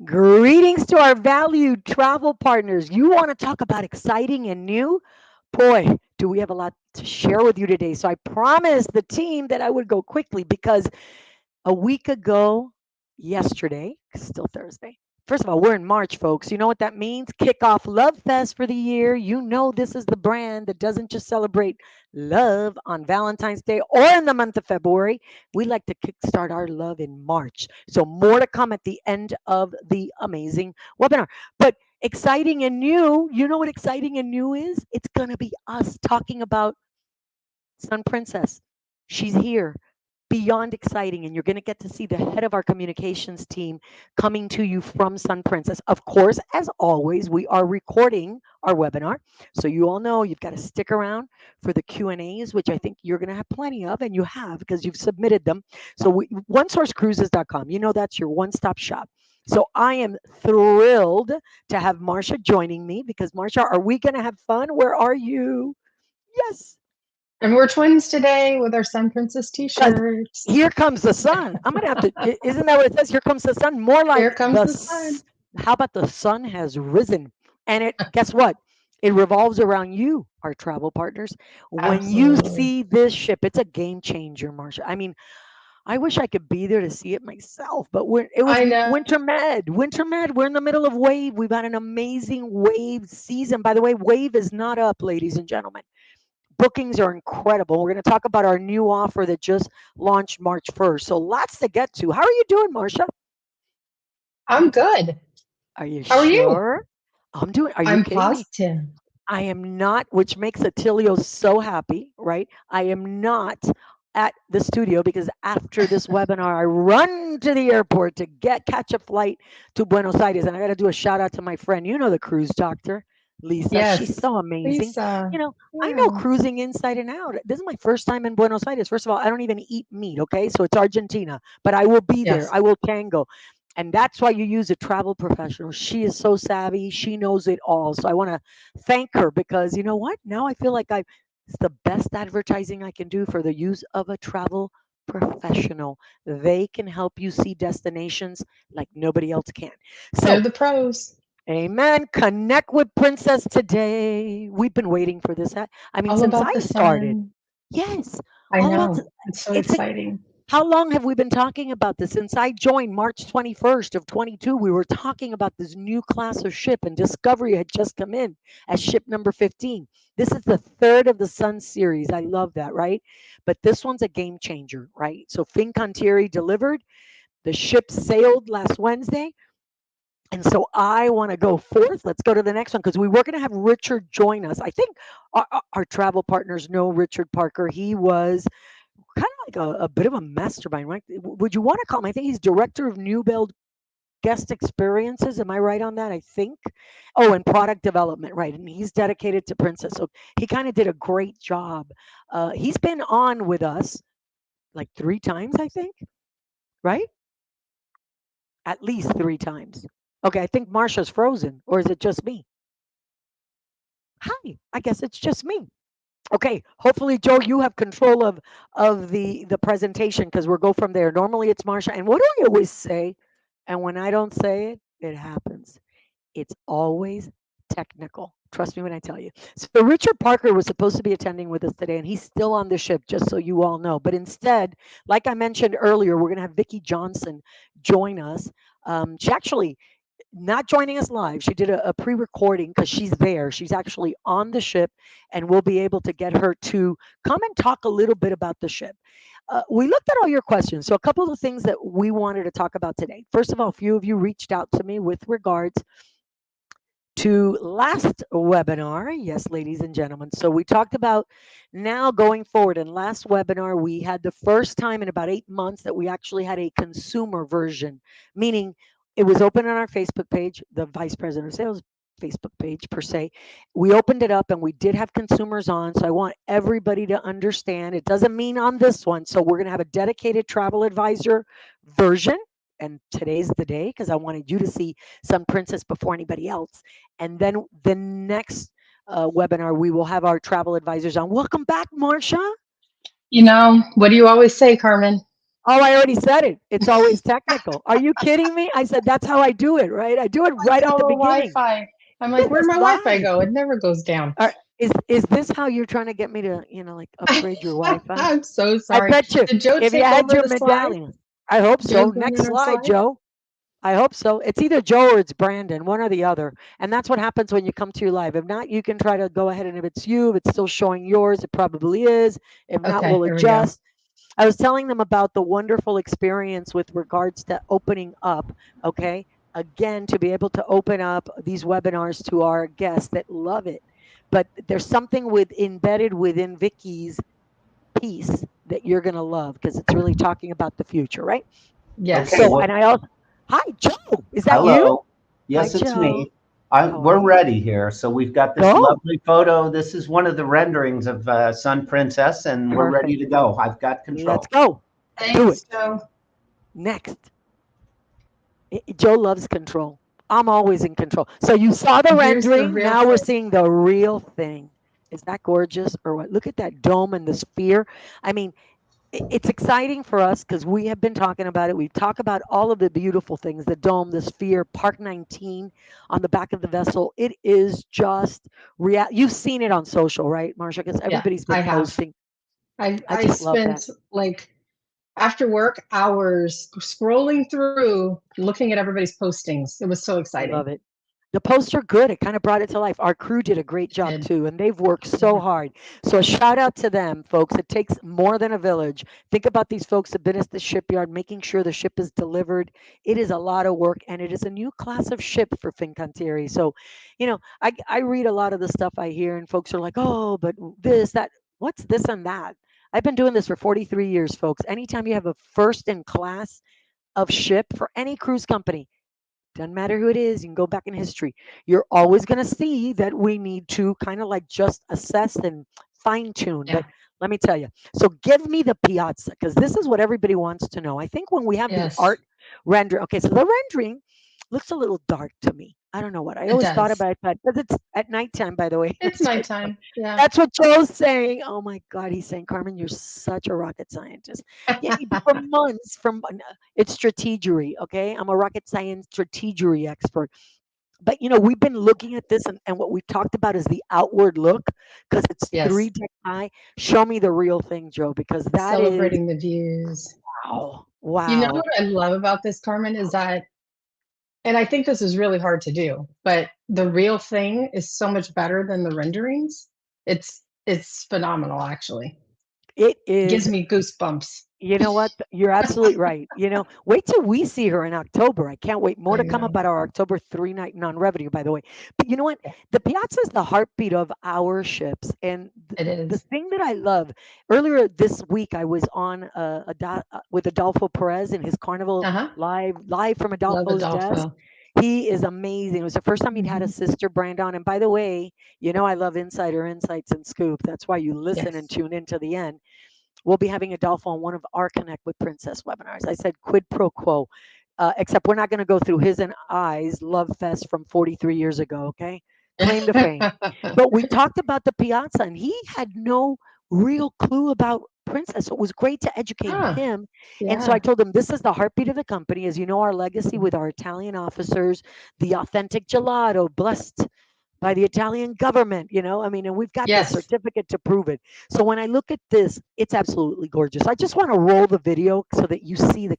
Greetings to our valued travel partners. You want to talk about exciting and new? Boy, do we have a lot to share with you today. So I promised the team that I would go quickly because a week ago, yesterday, still Thursday. First of all, we're in March, folks. You know what that means? Kick off Love Fest for the year. You know this is the brand that doesn't just celebrate love on Valentine's Day or in the month of February. We like to kickstart our love in March. So more to come at the end of the amazing webinar. But exciting and new, you know what exciting and new is? It's going to be us talking about Sun Princess. She's here. Beyond exciting, and you're going to get to see the head of our communications team coming to you from Sun Princess. Of course, as always, we are recording our webinar, so you all know you've got to stick around for the Q&As, which I think you're going to have plenty of, and you have because you've submitted them. So onesourcecruises.com, you know that's your one-stop shop. So I am thrilled to have Marsha joining me because Marsha, are we going to have fun? Where are you? Yes. And we're twins today with our Sun Princess Because t-shirts. here comes the sun. I'm gonna have to. Isn't that what it says? Here comes the sun. More Here like comes the sun. How about the sun has risen? And it. Guess what? It revolves around you, our travel partners. When you Absolutely. see this ship, it's a game changer, Marsha. I mean, I wish I could be there to see it myself, but it was I know. winter med. Winter med. We're in the middle of wave. We've had an amazing wave season. By the way, wave is not up, ladies and gentlemen. Bookings are incredible. We're going to talk about our new offer that just launched March 1st. So lots to get to. How are you doing, Marcia? I'm good. Are you How are you? sure? I'm doing. Are you I'm kidding me? positive. I am not, which makes Attilio so happy, right? I am not at the studio because after this webinar, I run to the airport to catch a flight to Buenos Aires. And I got to do a shout out to my friend, you know, the cruise doctor, Lisa. She's Yes. so amazing. Lisa. You know, I know Yeah. cruising inside and out. This is my first time in Buenos Aires. First of all, I don't even eat meat, okay? So it's Argentina, but I will be there. Yes. I will tango. And that's why you use a travel professional. She is so savvy. She knows it all. So I want to thank her because you know what? Now I feel like it's the best advertising I can do for the use of a travel professional. They can help you see destinations like nobody else can. They're So, the pros. amen. Connect with Princess today. We've been waiting for this. I mean, All since about I the started. sun. Yes. I All about know. It's so it's exciting. how long have we been talking about this? Since I joined March 21st of 22, we were talking about this new class of ship, and Discovery had just come in as ship number 15. This is the third of the Sun series. I love that, right? But this one's a game changer, right? So Fincantieri delivered. The ship sailed last Wednesday. And so I want to go forth. Let's go to the next one because we were going to have Richard join us. I think our travel partners know Richard Parker. He was kind of like a bit of a mastermind, right? Would you want to call him? I think he's director of New Build Guest Experiences. Am I right on that? I think. Oh, and product development, right? And he's dedicated to Princess. So he kind of did a great job. He's been on with us like 3 times, I think, right? At least 3 times. Okay, I think Marsha's frozen, or is it just me? Hi, I guess it's just me. Okay, hopefully, Joe, you have control of the presentation because we'll go from there. Normally, it's Marsha, and what do I always say? And when I don't say it, it happens. It's always technical. Trust me when I tell you. So Richard Parker was supposed to be attending with us today, and he's still on the ship, just so you all know. But instead, like I mentioned earlier, we're going to have Vicky Johnson join us. She actually not joining us live. She did a pre-recording because she's there. She's actually on the ship, and we'll be able to get her to come and talk a little bit about the ship. We looked at all your questions. So a couple of things that we wanted to talk about today. First of all, a few of you reached out to me with regards to last webinar. Yes, ladies and gentlemen. So we talked about now going forward. In last webinar, we had the first time in about 8 months that we actually had a consumer version, meaning it was open on our Facebook page, the Vice President of Sales Facebook page per se. We opened it up and we did have consumers on. So I want everybody to understand it doesn't mean on this one. So we're going to have a dedicated travel advisor version. And today's the day because I wanted you to see Sun Princess before anybody else. And then the next webinar, we will have our travel advisors on. Welcome back, Marcia. What do you always say, Carmen? Oh, I already said it. It's always technical. Are you kidding me? I said that's how I do it, right? I do it Like right at the total beginning. Wi-Fi. I'm like, This where'd is my Wi-Fi live. go? It never goes down. Is this how you're trying to get me to, like upgrade your Wi-Fi? I'm so I sorry. bet you Did Joe if you take had over your the slide? medallion. I hope so. Joe's going Next in our slide, slide? Joe. I hope so. It's either Joe or it's Brandon, one or the other. And that's what happens when you come to live. If not, you can try to go ahead and if it's you, if it's still showing yours, it probably is. If not, Okay, we'll here we go. adjust. I was telling them about the wonderful experience with regards to opening up, okay? Again, to be able to open up these webinars to our guests that love it. But there's something with embedded within Vicky's piece that you're going to love because it's really talking about the future, right? Yes. Okay, So, well, and I also, hi, Joe, is that you? hello. Hi, Yes, it's Joe. me. How are We're you? ready here. So we've got this Go. lovely photo. This is one of the renderings of Sun Princess, and we're ready Perfect. to go. I've got Let's control. go. Do it. Thanks, Joe. Next. Joe loves control. I'm always in control. So you saw the Here's the rendering. real Now we're thing. seeing the real thing. Is that gorgeous or what? Look at that dome and the sphere. I mean, it's exciting for us because we have been talking about it. We talk about all of the beautiful things, the dome, the sphere, Park 19 on the back of the vessel. It is just real. You've seen it on social, right, Marsha? Because Yeah, everybody's I been have. posting. I I just love that. spent like after work hours scrolling through looking at everybody's postings. It was so I exciting. love it. The posts are good. It kind of brought it to life. Our crew did a great It job did. too, and they've worked so Yeah. hard. So a shout out to them, folks. It takes more than a village. Think about these folks that have been at the shipyard, making sure the ship is delivered. It is a lot of work, and it is a new class of ship for Fincantieri. So, I read a lot of the stuff I hear, and folks are like, "Oh, but this, that, what's this and that?" I've been doing this for 43 years, folks. Anytime you have a first in class of ship for any cruise company, doesn't matter who it is, you can go back in history. You're always going to see that we need to kind of like just assess and fine tune. Yeah. But let me tell you, so give me the Piazza because this is what everybody wants to know. I think when we have the Yes. art render, okay, so the rendering looks a little dark to me. I don't know what. I It always thought does. about that because it's at nighttime, by the way. It's nighttime. Yeah. That's what Joe's saying. Oh my God, he's saying, Carmen, you're such a rocket scientist. Yeah, for months, it's strategery. Okay, I'm a rocket science strategery expert. But we've been looking at this, and what we've talked about is the outward look because it's three Yes. deck high. Show me the real thing, Joe, because that is Celebrating the views. wow, You know wow. what I love about this, Carmen, is that, and I think this is really hard to do, but the real thing is so much better than the renderings. It's phenomenal, actually. It It gives is. me goosebumps. You know what? You're absolutely right. Wait till we see her in October. I can't wait. More I to come know. about our October 3 night non-revenue, by the way. But you know what? Yeah, The Piazza is the heartbeat of our ships. And it the is. thing that I love, earlier this week, I was on with Adolfo Perez in his Carnival Uh-huh. live from Love Adolfo's desk. Adolfo. He is amazing. It was the first time he'd had a Hmm. sister brand on. And by the way, I love insider insights and scoop. That's why you listen and Yes. tune in to the end. We'll be having Adolfo on one of our Connect with Princess webinars. I said quid pro quo, except we're not going to go through his and I's love fest from 43 years ago, okay? Claim to fame. But we talked about the Piazza, and he had no real clue about Princess. So it was great to educate Huh. him. And so I Yeah. told him, this is the heartbeat of the company. As you know, our legacy with our Italian officers, the authentic gelato, blessed by the Italian government, I mean, and we've got the Yes. certificate to prove it. So when I look at this, it's absolutely gorgeous. I just want to roll the video so that you see the.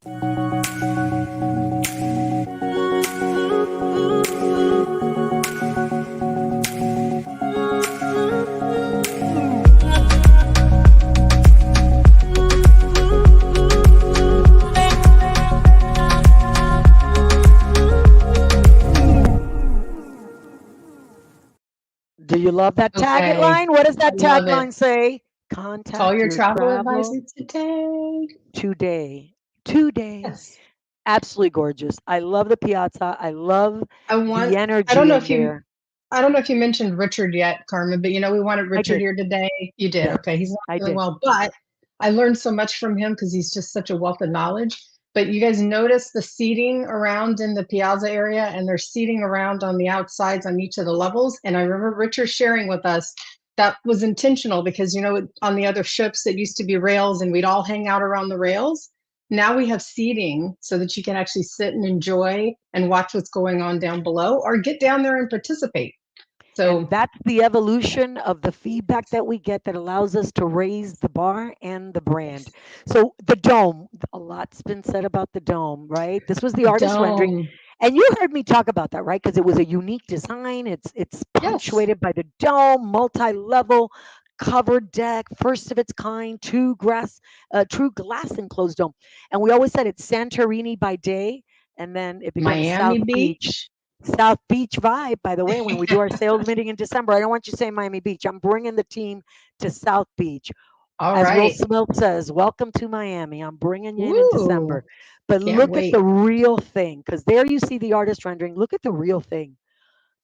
Do you love that Okay. tagline? What does I that love it. tagline say? Call Contact your your travel travel advisor today. today. Today. Yes. Absolutely gorgeous. I love the Piazza. I love I the want, I don't energy know in if you, there. I don't know if you mentioned Richard yet, Carmen, but we wanted I Richard did. here today. You did. Yeah, Okay. He's not I feeling did. well, but I learned so much from him because he's just such a wealth of knowledge. But you guys notice the seating around in the Piazza area, and they're seating around on the outsides on each of the levels. And I remember Richard sharing with us that was intentional because, on the other ships, it used to be rails and we'd all hang out around the rails. now we have seating so that you can actually sit and enjoy and watch what's going on down below or get down there and participate. And So that's the evolution of the feedback that we get that allows us to raise the bar and the brand. yes, So the dome, a lot's been said about the dome, right? This was the the artist rendering. dome. And you heard me talk about that, right? Because it was a unique design. It's Yes, punctuated by the dome, multi-level covered deck, first of its kind, true glass enclosed dome. And we always said it's Santorini by day, and then it becomes Miami South Beach. Beach. South Beach vibe, by the way, when we do our sales meeting in December. I don't want you saying Miami Beach. I'm bringing the team to South Beach. All As Will right. Smith says, welcome to Miami. I'm bringing you in Woo. December. But Can't look at the wait. real thing, because there you see the artist rendering. Look at the real thing.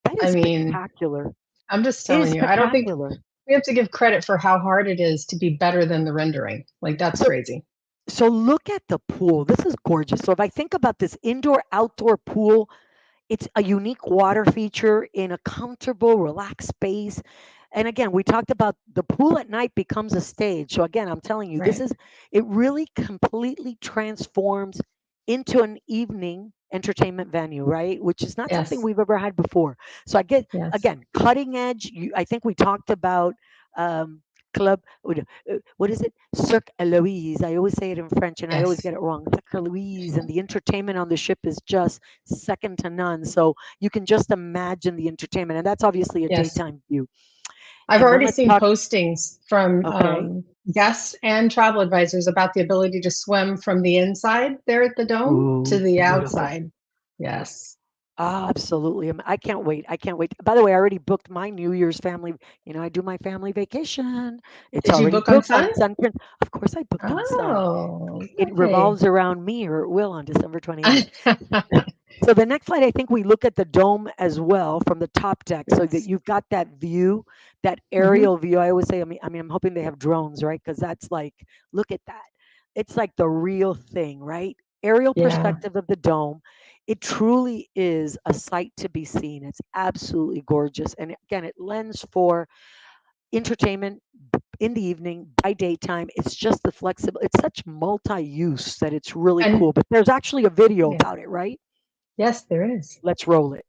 That is I mean, spectacular. I'm just It is telling you, I don't think spectacular. we have to give credit for how hard it is to be better than the rendering. Like, that's So crazy. so look at the pool. This is gorgeous. So if I think about this indoor outdoor pool, it's a unique water feature in a comfortable, relaxed space. And again, we talked about the pool at night becomes a stage. So again, I'm telling you, Right. it really completely transforms into an evening entertainment venue, right? Which is not something Yes. we've ever had before. So I get, Yes. again, cutting edge. I think we talked about um, club, what is it? Cirque Eloise. I always say it in French and I always Yes. get it wrong. Cirque Eloise. And the entertainment on the ship is just second to none. So you can just imagine the entertainment. And that's obviously a Yes. daytime view. I've And then already let's seen talk, postings from okay. guests and travel advisors about the ability to swim from the inside there at the dome to Ooh, the beautiful. outside. Yes. Absolutely. I can't wait. I can't wait. By the way, I already booked my New Year's family. I do my family vacation. It's Did you already book on booked on Sun? Sun. Of course, I booked on Sun. Oh, It okay. revolves around me, or it will on December 28th. So the next flight, I think we look at the dome as well from the top deck, so that Yes. you've got that view, that Hmm. aerial view. I always say, I'm hoping they have drones, right? Because that's like, look at that. It's like the real thing, right? Aerial Yeah. perspective of the dome. It truly is a sight to be seen. It's absolutely gorgeous, and again, it lends for entertainment in the evening, by daytime. It's just the flexible. It's such multi-use that it's really And cool. But there's actually a video yeah. about it, right? Yes, there is. Let's roll it.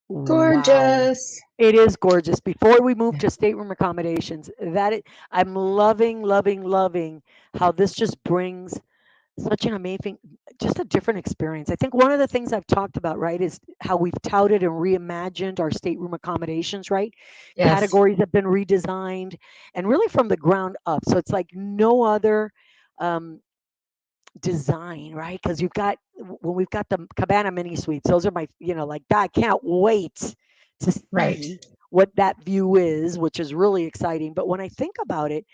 Wow. Gorgeous. It is gorgeous. Before we move to stateroom accommodations, I'm loving, loving, loving how this just brings such an amazing, just a different experience. I think one of the things I've talked about, right, is how we've touted and reimagined our stateroom accommodations, right? Yes. Categories have been redesigned and really from the ground up. So it's like no other um, design, right? Because when we've got the cabana mini suites, those are my, like that. I can't wait to Right. see what that view is, which is really exciting. But when I think about it,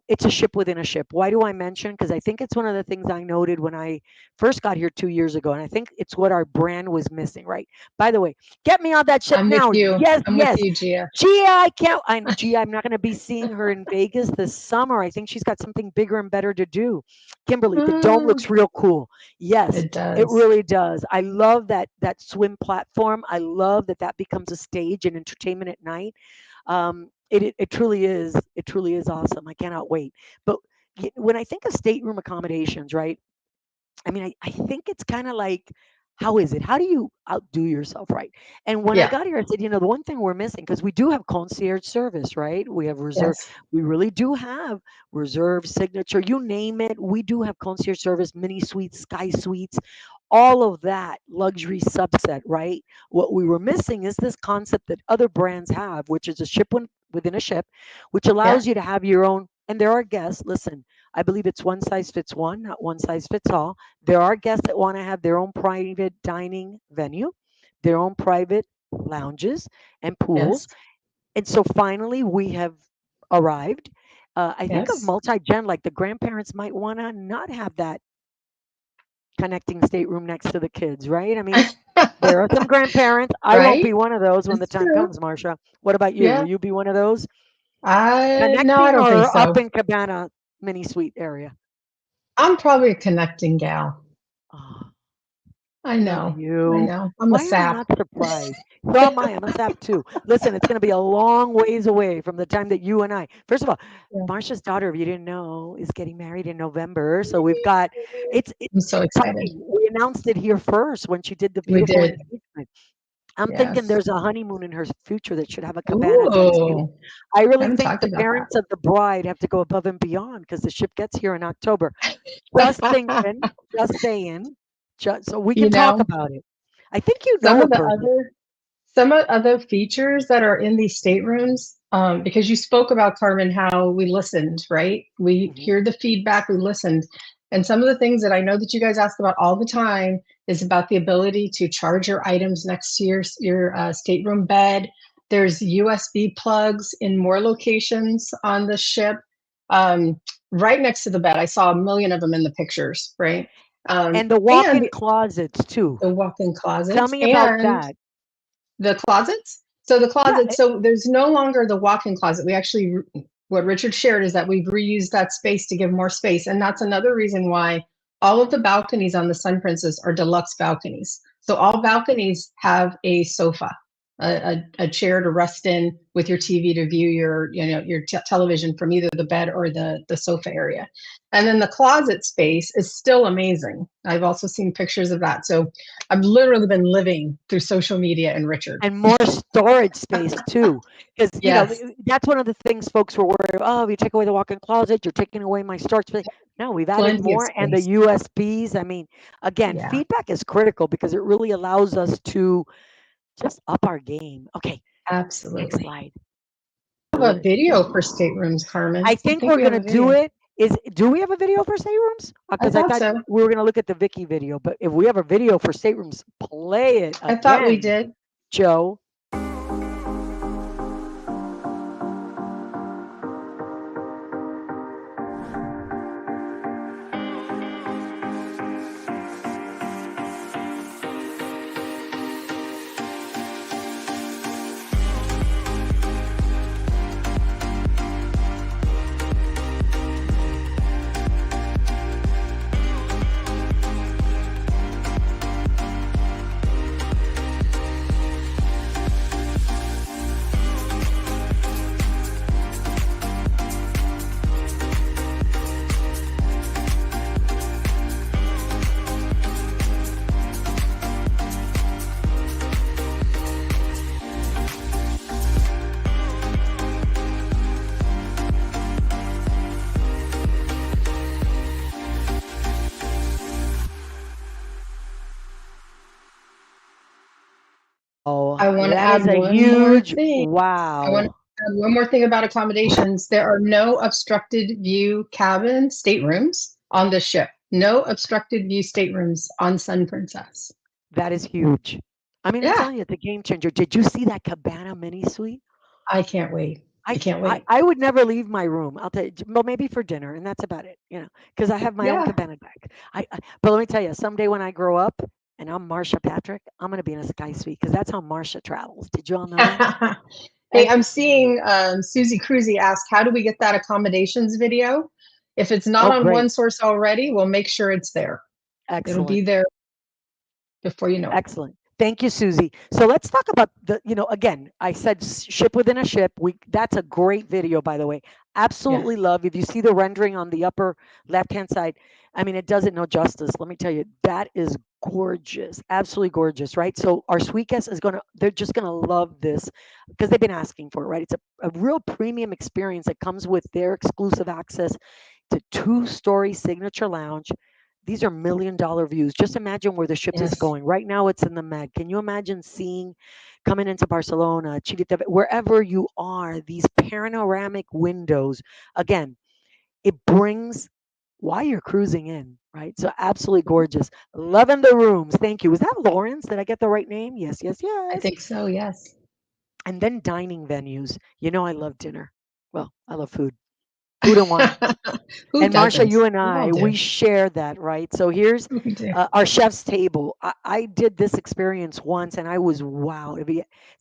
it's a ship within a ship. Why do I mention? Because I think it's one of the things I noted when I first got here 2 years ago, and I think it's what our brand was missing. Right. By the way, get me on that ship I'm with now. you. Yes, I'm with yes. you, Gia. Gia, I can't. Gia, I'm not going to be seeing her in Vegas this summer. I think she's got something bigger and better to do. Kimberly, the dome Mm, looks real cool. Yes, it it does. really does. I love that swim platform. I love that becomes a stage and entertainment at night. It truly is. It truly is awesome. I cannot wait. But when I think of stateroom accommodations, right? I think it's kind of like, how is it? How do you outdo yourself, right? And when I Yeah. got here, I said, the one thing we're missing, because we do have concierge service, right? We have reserve. Yes. We really do have reserve, signature, you name it. We do have concierge service, mini suites, sky suites, all of that luxury subset, right? What we were missing is this concept that other brands have, which is a within a ship, which Yeah. allows you to have your own. And there are guests, listen, I believe it's one size fits one, not one size fits all. There are guests that want to have their own private dining venue, their own private lounges and pools. Yes. And so finally, we have arrived. I think of Yes. multi-gen, like the grandparents might want to not have that connecting stateroom next to the kids, right? I mean, there are some grandparents. I won't Right? be one of those when the That's time true. comes, Marcia. What about you? Yeah. Will you be one of those? No, I Connecting don't think or up so. in Cabana mini suite area? I'm probably a connecting gal. Oh, I love know. I you. know. I'm a Why am I sap. not surprised? So am I. I'm a sap too. Listen, it's going to be a long ways away from the time that you and I, first of all, Yeah. Marcia's daughter, if you didn't know, is getting married in November. So we've got, I'm so it's excited. coming. We announced it here first when she did the We beautiful did. engagement. I'm thinking Yes. there's a honeymoon in her future that should have a cabana attached to it. Ooh. I really Haven't think talked the about parents of the bride have to go above and beyond because the ship gets here in October. Just that. thinking, just saying, just so we You can talk know, about it. I think you some know a of the person. other some other features that are in these staterooms, because you spoke about, Carmen, how we listened, right? We Mhm. hear the feedback, we listened. And some of the things that I know that you guys ask about all the time is about the ability to charge your items next to your stateroom bed. There's USB plugs in more locations on the ship, um, right next to the bed. I saw a million of them in the pictures, right? And the And walk-in closets too. the walk-in Tell closets me about and that. the closets? So the Yeah, closets, so there's no longer the walk-in closet. We actually, what Richard shared is that we've reused that space to give more space. And that's another reason why all of the balconies on the Sun Princess are deluxe balconies. So all balconies have a sofa, a chair to rest in with your TV to view your television from either the bed or the sofa area. And then the closet space is still amazing. I've also seen pictures of that. So I've literally been living through social media and Richard. and more storage space too. Because Yes, that's one of the things folks were worried. Oh, if you take away the walk-in closet, you're taking away my storage space. No, we've added plenty of more, and the space. USBs. I mean, again, Yeah, feedback is critical because it really allows us to just up our game. Okay, next absolutely. slide. I have a Good. video for staterooms, Carmen. I I think think we're we have gonna a do video. it. Do we have a video for staterooms? I Because I thought thought so. we were gonna look at the Vicky video, but if we have a video for staterooms, play it I thought we again, did. Joe. I Wow, want to that is add a one more huge thing. I want wow. to add one more thing about accommodations. There are no obstructed view cabin staterooms on the ship. No obstructed view staterooms on Sun Princess. That is huge. I mean, I'm Yeah, telling you, it's a game changer. Did you see that cabana mini suite? I can't wait. I I, can't I wait. I would never leave my room. I'll tell you, well, maybe for dinner, and that's about it. Because I have my own Yeah. cabana bag. But let me tell you, someday when I grow up and I'm Marsha Patrick, I'm gonna be in a sky suite because that's how Marsha travels. Did you all know that? Hey, And I'm seeing Susie Cruzy ask, how do we get that accommodations video? If it's not oh, on great, one source already, we'll make sure it's there. It'll be excellent. there before you know it. Excellent. Thank you, Susie. So let's talk about again, I said ship within a ship. That's a great video, by the way. Yes. Absolutely love. If you see the rendering on the upper left-hand side, I mean, it does it no justice. Let me tell you, that is gorgeous. Absolutely gorgeous, right? So our sweet guest they're just gonna love this because they've been asking for it, right? It's a real premium experience that comes with their exclusive access to two-story signature lounge. These are $1 million views. Just imagine where the ship is Yes. going. Right now, it's in the Med. Can you imagine seeing coming into Barcelona, Chivita, wherever you are, these panoramic windows? Again, it brings why you're cruising in, right? So absolutely gorgeous. Loving the rooms. Thank you. Was that Lawrence? Did I get the right name? Yes, yes, I yes. think so. Yes. And then dining venues. I love dinner. Well, I love food. Food and wine. Who And Marsha, doesn't? you and We all I, do. we share that, right? So here's We do. our chef's table. I did this experience once, and I was wow.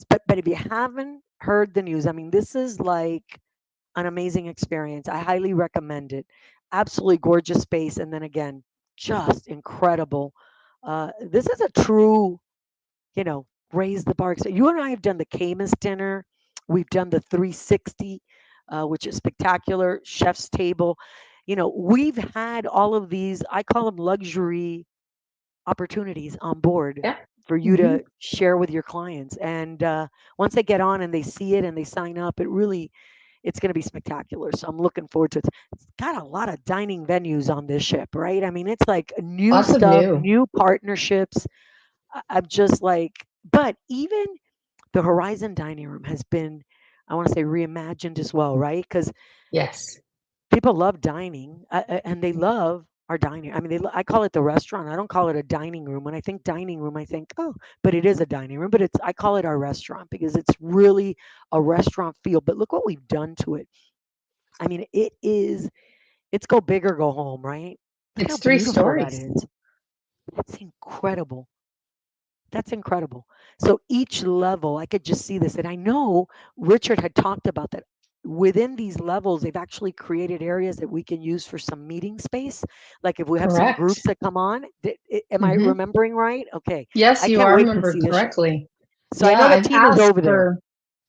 But if you haven't heard the news, I mean, this is like an amazing experience. I highly recommend it. Absolutely gorgeous space, and then again, just incredible. This is a true, you know, raise the bar. So you and I have done the Camus dinner. We've done the 360, which is spectacular. Chef's table. You know, we've had all of these. I call them luxury opportunities on board Yeah. for you Hmm. to share with your clients. And once they get on and they see it and they sign up, it's going to be spectacular. So I'm looking forward to it. It's got a lot of dining venues on this ship, right? I mean, it's like new Lots of stuff, new. new partnerships. I'm just like, but even the Horizon dining room has been, I want to say, reimagined as well, right? Because Yes. people love dining and they love our dining. I mean, I call it the restaurant. I don't call it a dining room. When I think dining room, I think, oh, but it is a dining room. But I call it our restaurant because it's really a restaurant feel. But look what we've done to it. I mean, it's go big or go home, right? Look how It's three beautiful that stories. is. That's incredible. That's incredible. So each level, I could just see this. And I know Richard had talked about that. Within these levels, they've actually created areas that we can use for some meeting space. Like if we have some groups Correct. that come on, am I Hmm. remembering right? Okay. Yes, I you can't are wait to remembered see this show. correctly. So I Yeah, know the team is over there.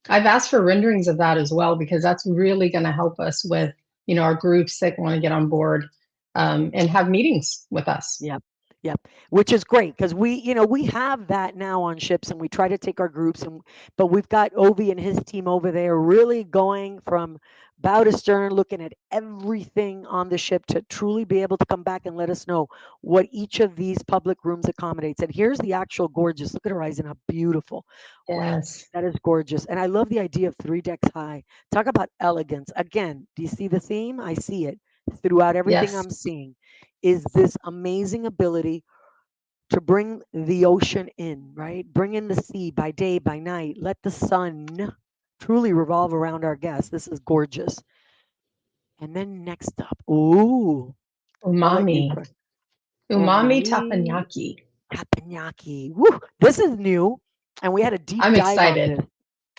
I've asked for renderings of that as well because that's really going to help us with, our groups that want to get on board and have meetings with us. Yep. Yep. Which is great because we have that now on ships and we try to take our groups but we've got Ovi and his team over there really going from bow to stern, looking at everything on the ship to truly be able to come back and let us know what each of these public rooms accommodates. And here's the actual gorgeous. Look at Horizon, how beautiful. Wow. Yes. That is gorgeous. And I love the idea of 3 decks high. Talk about elegance. Again, do you see the theme? I see it throughout everything Yes. I'm seeing is this amazing ability to bring the ocean in, right? Bring in the sea by day, by night. Let the sun truly revolve around our guests. This is gorgeous. And then next up, ooh, I'll let Umami. you. Umami Umami tapenaki. teppanyaki. Woo, this is new. And we had a deep I'm dive on excited. this.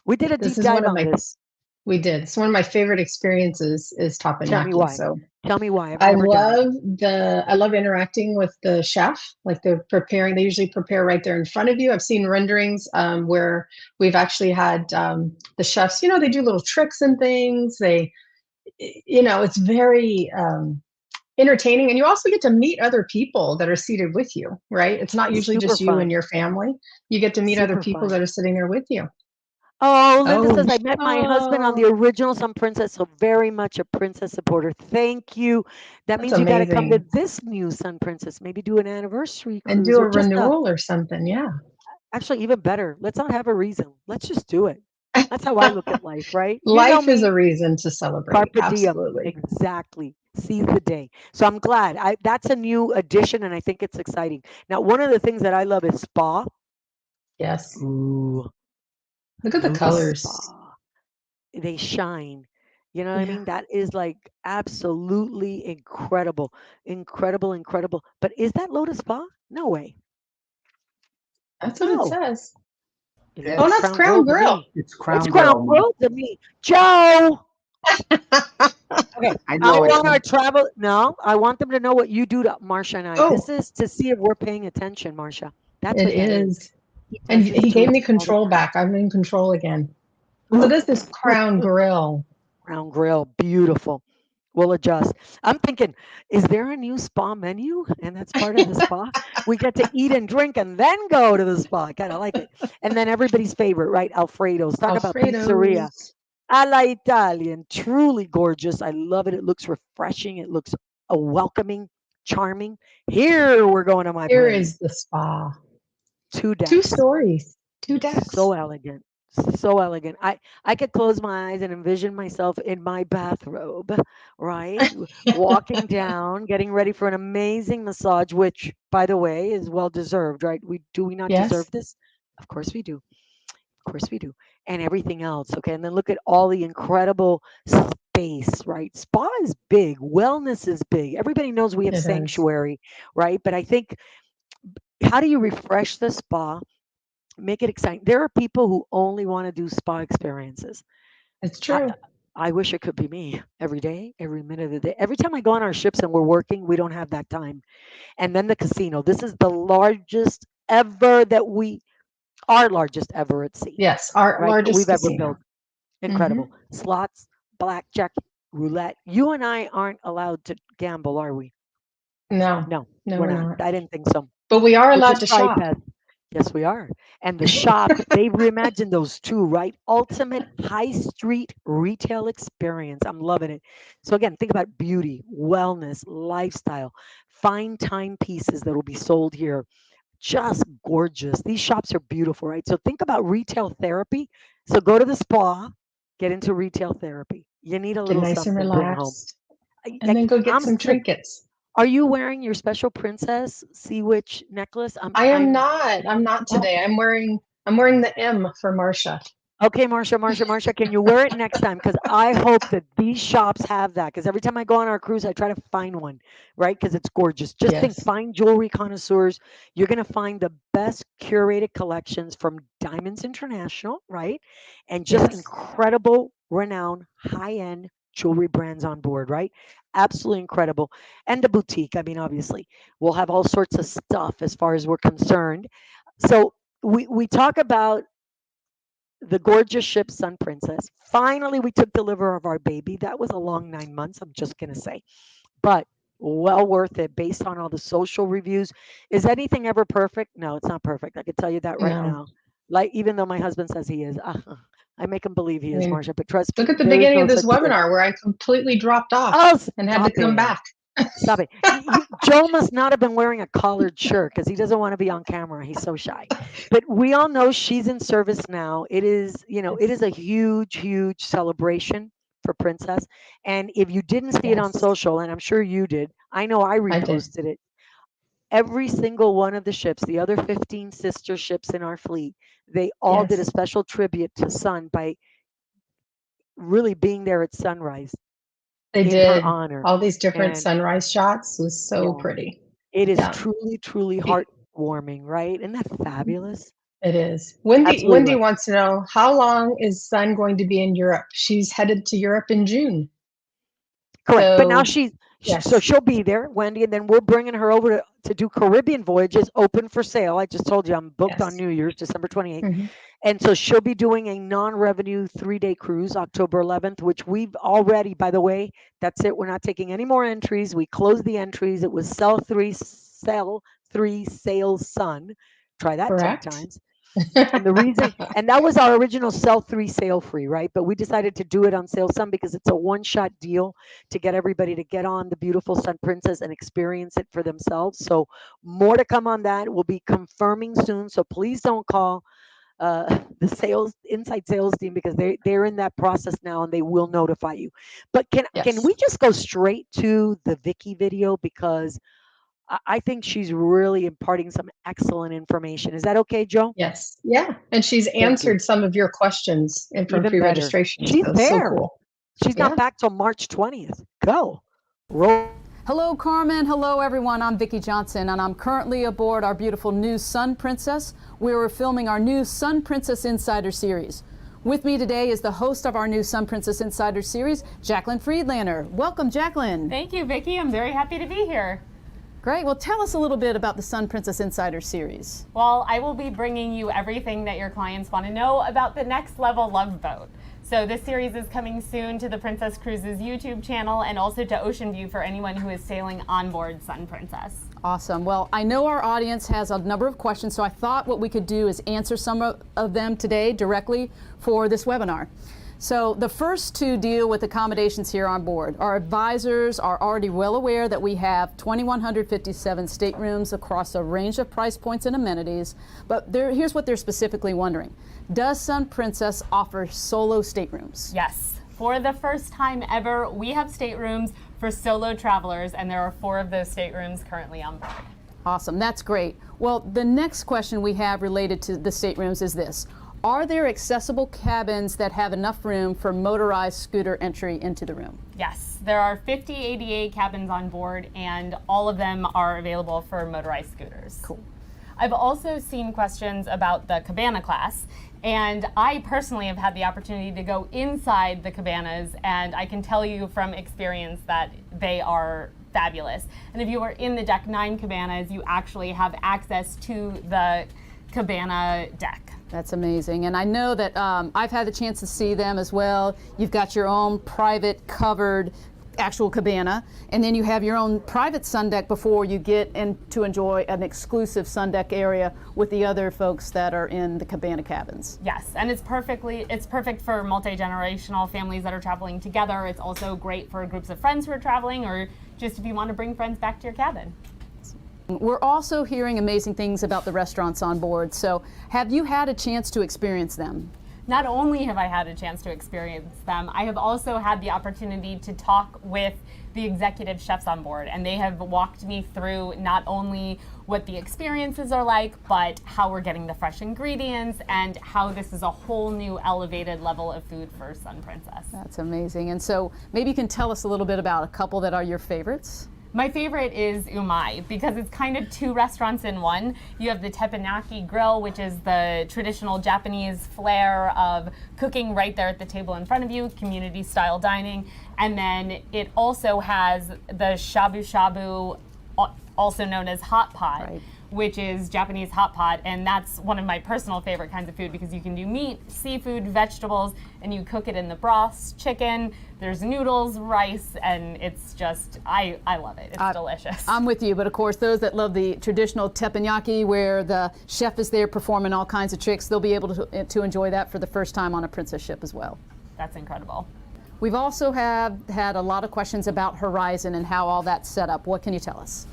We did a This deep is one dive of on my this. We did. It's one of my favorite experiences is Tell me tapenaki. why. So Tell me why. I've never done it. I love interacting with the chef. Like they're preparing, they usually prepare right there in front of you. I've seen renderings where we've actually had the chefs, they do little tricks and things. It's very entertaining. And you also get to meet other people that are seated with you, right? It's not It's usually super just you and fun. your family. You get to meet other Super people fun. that are sitting there with you. Oh, Linda Oh, says, I met my husband on the original Sun Princess, so very much a princess supporter. Thank you. That that's means you got to come to amazing. this new Sun Princess. Maybe do an anniversary And cruise do or a just renewal or something. Yeah. actually, even better. Let's not have a reason. Let's just do it. That's how I look at life, right? You know Life is me, a reason to celebrate. carpe diem. Absolutely. Exactly. Seize the day. So I'm glad. That's a new addition, and I think it's exciting. Now, one of the things that I love is spa. Yes. Ooh, Look at the Lotus colors. Spa. They shine. You know what I Yeah. mean? That is like absolutely incredible. Incredible, incredible. But is that Lotus Spa? No way. That's what it No. says. It looks Oh, like It's that's Crown Crown Grill to Grill. me. it's It's Crown Crown Grill. Grill to me. Joe. Okay. I I know it's want our travel. No, I want them to know what you do to Marsha and I. This Oh, is to see if we're paying attention, Marsha. That's it what that is. is. He And does this he to gave us me all the control time. back. I'm in control again. So Ooh, this is ooh, Crown ooh. Grill. Crown Grill, beautiful. We'll adjust. I'm thinking, is there a new spa menu? And that's part of the spa. We get to eat and drink and then go to the spa. I kind of like it. And then everybody's favorite, right? Alfredo's. Talk about pizzeria. Alfredo's. Alla Italian. Truly gorgeous. I love it. It looks refreshing. It looks welcoming, charming. Here we're going to my Here place. is the spa. Two Two decks. stories, two decks. So elegant. So elegant. I could close my eyes and envision myself in my bathrobe, right? Walking down, getting ready for an amazing massage, which, by the way, is well deserved, right? We not Yes. deserve this? Of course we do. Of course we do. and everything else. Okay. And then look at all the incredible space, right? Spa is big, wellness is big. Everybody knows we have It is. sanctuary, right? But I think, how do you refresh the spa, make it exciting? There are people who only want to do spa experiences. It's I, true. I wish it could be me every day, every minute of the day. Every time I go on our ships and we're working, we don't have that time. And then the casino. This is the largest ever our largest ever at sea, Yes, our right? That we've largest ever built. casino. Hmm. Incredible. Slots, blackjack, roulette. You and I aren't allowed to gamble, are we? No, No, no, we're we're not. not. I didn't think so. But we are We're allowed just to shop. triped. Yes, we are. And the shop, they've reimagined those two, right? Ultimate high street retail experience. I'm loving it. So again, think about beauty, wellness, lifestyle, fine timepieces that will be sold here. Just gorgeous. These shops are beautiful, right? So think about retail therapy. So go to the spa, get into retail therapy. You need a Get little nice and something, bring home. relaxed, and then Like go get I'm some sick. trinkets. Are you wearing your special princess sea witch necklace? I am I'm not. I'm not oh, today. I'm wearing the M for Marcia. okay, Marsha, can you wear it next time? Because I hope that these shops have that. Because every time I go on our cruise, I try to find one, right? Because it's gorgeous. Just think, Yes. fine jewelry connoisseurs. You're going to find the best curated collections from Diamonds International, right? And just Yes. incredible, renowned, high end jewelry brands on board, right? Absolutely incredible. And the boutique, I mean, obviously, we'll have all sorts of stuff as far as we're concerned. So we talk about the gorgeous ship Sun Princess. Finally, we took delivery of our baby. That was a long 9 months, I'm just going to say, but well worth it based on all the social reviews. Is anything ever perfect? No, it's not perfect. I can tell you that right No. now. Like, even though my husband says he is, I make him believe he I is, mean, Marsha, but trust look me, at the there is beginning no of this such thing. webinar where I completely dropped off Oh, and had to stop come it. back. Stop it. Joe must not have been wearing a collared shirt because he doesn't want to be on camera. He's so shy. But we all know she's in service now. It is, it Yes. is a huge, huge celebration for Princess. And if you didn't see it on Yes. social, and I'm sure you did, I know I I did. reposted it. Every single one of the ships, the other 15 sister ships in our fleet, they all did a Yes. special tribute to Sun by really being there at sunrise They in her did. honor. All these different And sunrise shots was so yeah. pretty. It is Yeah. truly, truly Be- heartwarming, right? Isn't that fabulous? It is. Wendy Absolutely Wendy right. wants to know how long is Sun going to be in Europe? She's headed to Europe in June. Correct. But now So, so yes. she'll be there, Wendy, and then we're bringing her over to do Caribbean voyages open for sale. I just told you I'm booked on Yes. New Year's, December 28th. Hmm. And so she'll be doing a non-revenue 3-day cruise, October 11th, which we've already, by the way, that's it. We're not taking any more entries. We closed the entries. It was sell three, sail sun. Try that 10 Correct. times. And the reason, and that was our original sell three, sail free, right? But we decided to do it on sale some because it's a one-shot deal to get everybody to get on the beautiful Sun Princess and experience it for themselves. So more to come on that. We'll be confirming soon. So please don't call the inside sales team because they're in that process now and they will notify you. But can Yes. we just go straight to the Vicky video because I think she's really imparting some excellent information. Is that okay, Joe? Yes. Yeah. And she's Thank you. answered some of your questions and from Even better. pre-registration. She's So, so there. cool. She's not Yeah. back till March 20th. Go. Roll. Hello, Carmen. Hello, everyone. I'm Vicky Johnson, and I'm currently aboard our beautiful new Sun Princess. We're filming our new Sun Princess Insider series. With me today is the host of our new Sun Princess Insider series, Jacqueline Friedlander. Welcome, Jacqueline. Thank you, Vicky. I'm very happy to be here. Great. Well, tell us a little bit about the Sun Princess Insider series. Well, I will be bringing you everything that your clients want to know about the next level love boat. So this series is coming soon to the Princess Cruises YouTube channel and also to Ocean View for anyone who is sailing on board Sun Princess. Awesome. Well, I know our audience has a number of questions, so I thought what we could do is answer some of them today directly for this webinar. So the first to deal with accommodations here on board. Our advisors are already well aware that we have 2,157 staterooms across a range of price points and amenities, but here's what they're specifically wondering. Does Sun Princess offer solo staterooms? Yes. For the first time ever, we have staterooms for solo travelers, and there are 4 of those staterooms currently on board. Awesome. That's great. Well, the next question we have related to the staterooms is this. are there accessible cabins that have enough room for motorized scooter entry into the room? Yes, there are 50 ADA cabins on board, and all of them are available for motorized scooters. Cool. I've also seen questions about the cabana class, and I personally have had the opportunity to go inside the cabanas, and I can tell you from experience that they are fabulous. And if you are in the Deck 9 cabanas, you actually have access to the cabana deck. That's amazing. And I know that I've had the chance to see them as well. You've got your own private covered actual cabana, and then you have your own private sun deck before you get in to enjoy an exclusive sun deck area with the other folks that are in the cabana cabins. Yes, and it's perfect for multi-generational families that are traveling together. It's also great for groups of friends who are traveling, or just if you want to bring friends back to your cabin. We're also hearing amazing things about the restaurants on board. So have you had a chance to experience them? Not only have I had a chance to experience them, I have also had the opportunity to talk with the executive chefs on board, and they have walked me through not only what the experiences are like, but how we're getting the fresh ingredients and how this is a whole new elevated level of food for Sun Princess. That's amazing. And so maybe you can tell us a little bit about a couple that are your favorites. My favorite is Umai because it's kind of two restaurants in one. You have the teppanyaki grill, which is the traditional Japanese flair of cooking right there at the table in front of you, community style dining. And then it also has the shabu shabu, also known as hot pot, Right. which is Japanese hot pot, and that's one of my personal favorite kinds of food because you can do meat, seafood, vegetables, and you cook it in the broths, chicken, there's noodles, rice, and it's just, I love it. It's delicious. I'm with you, but of course those that love the traditional teppanyaki where the chef is there performing all kinds of tricks, they'll be able to enjoy that for the first time on a princess ship as well. That's incredible. We've also had a lot of questions about Horizon and how all that's set up. What can you tell us?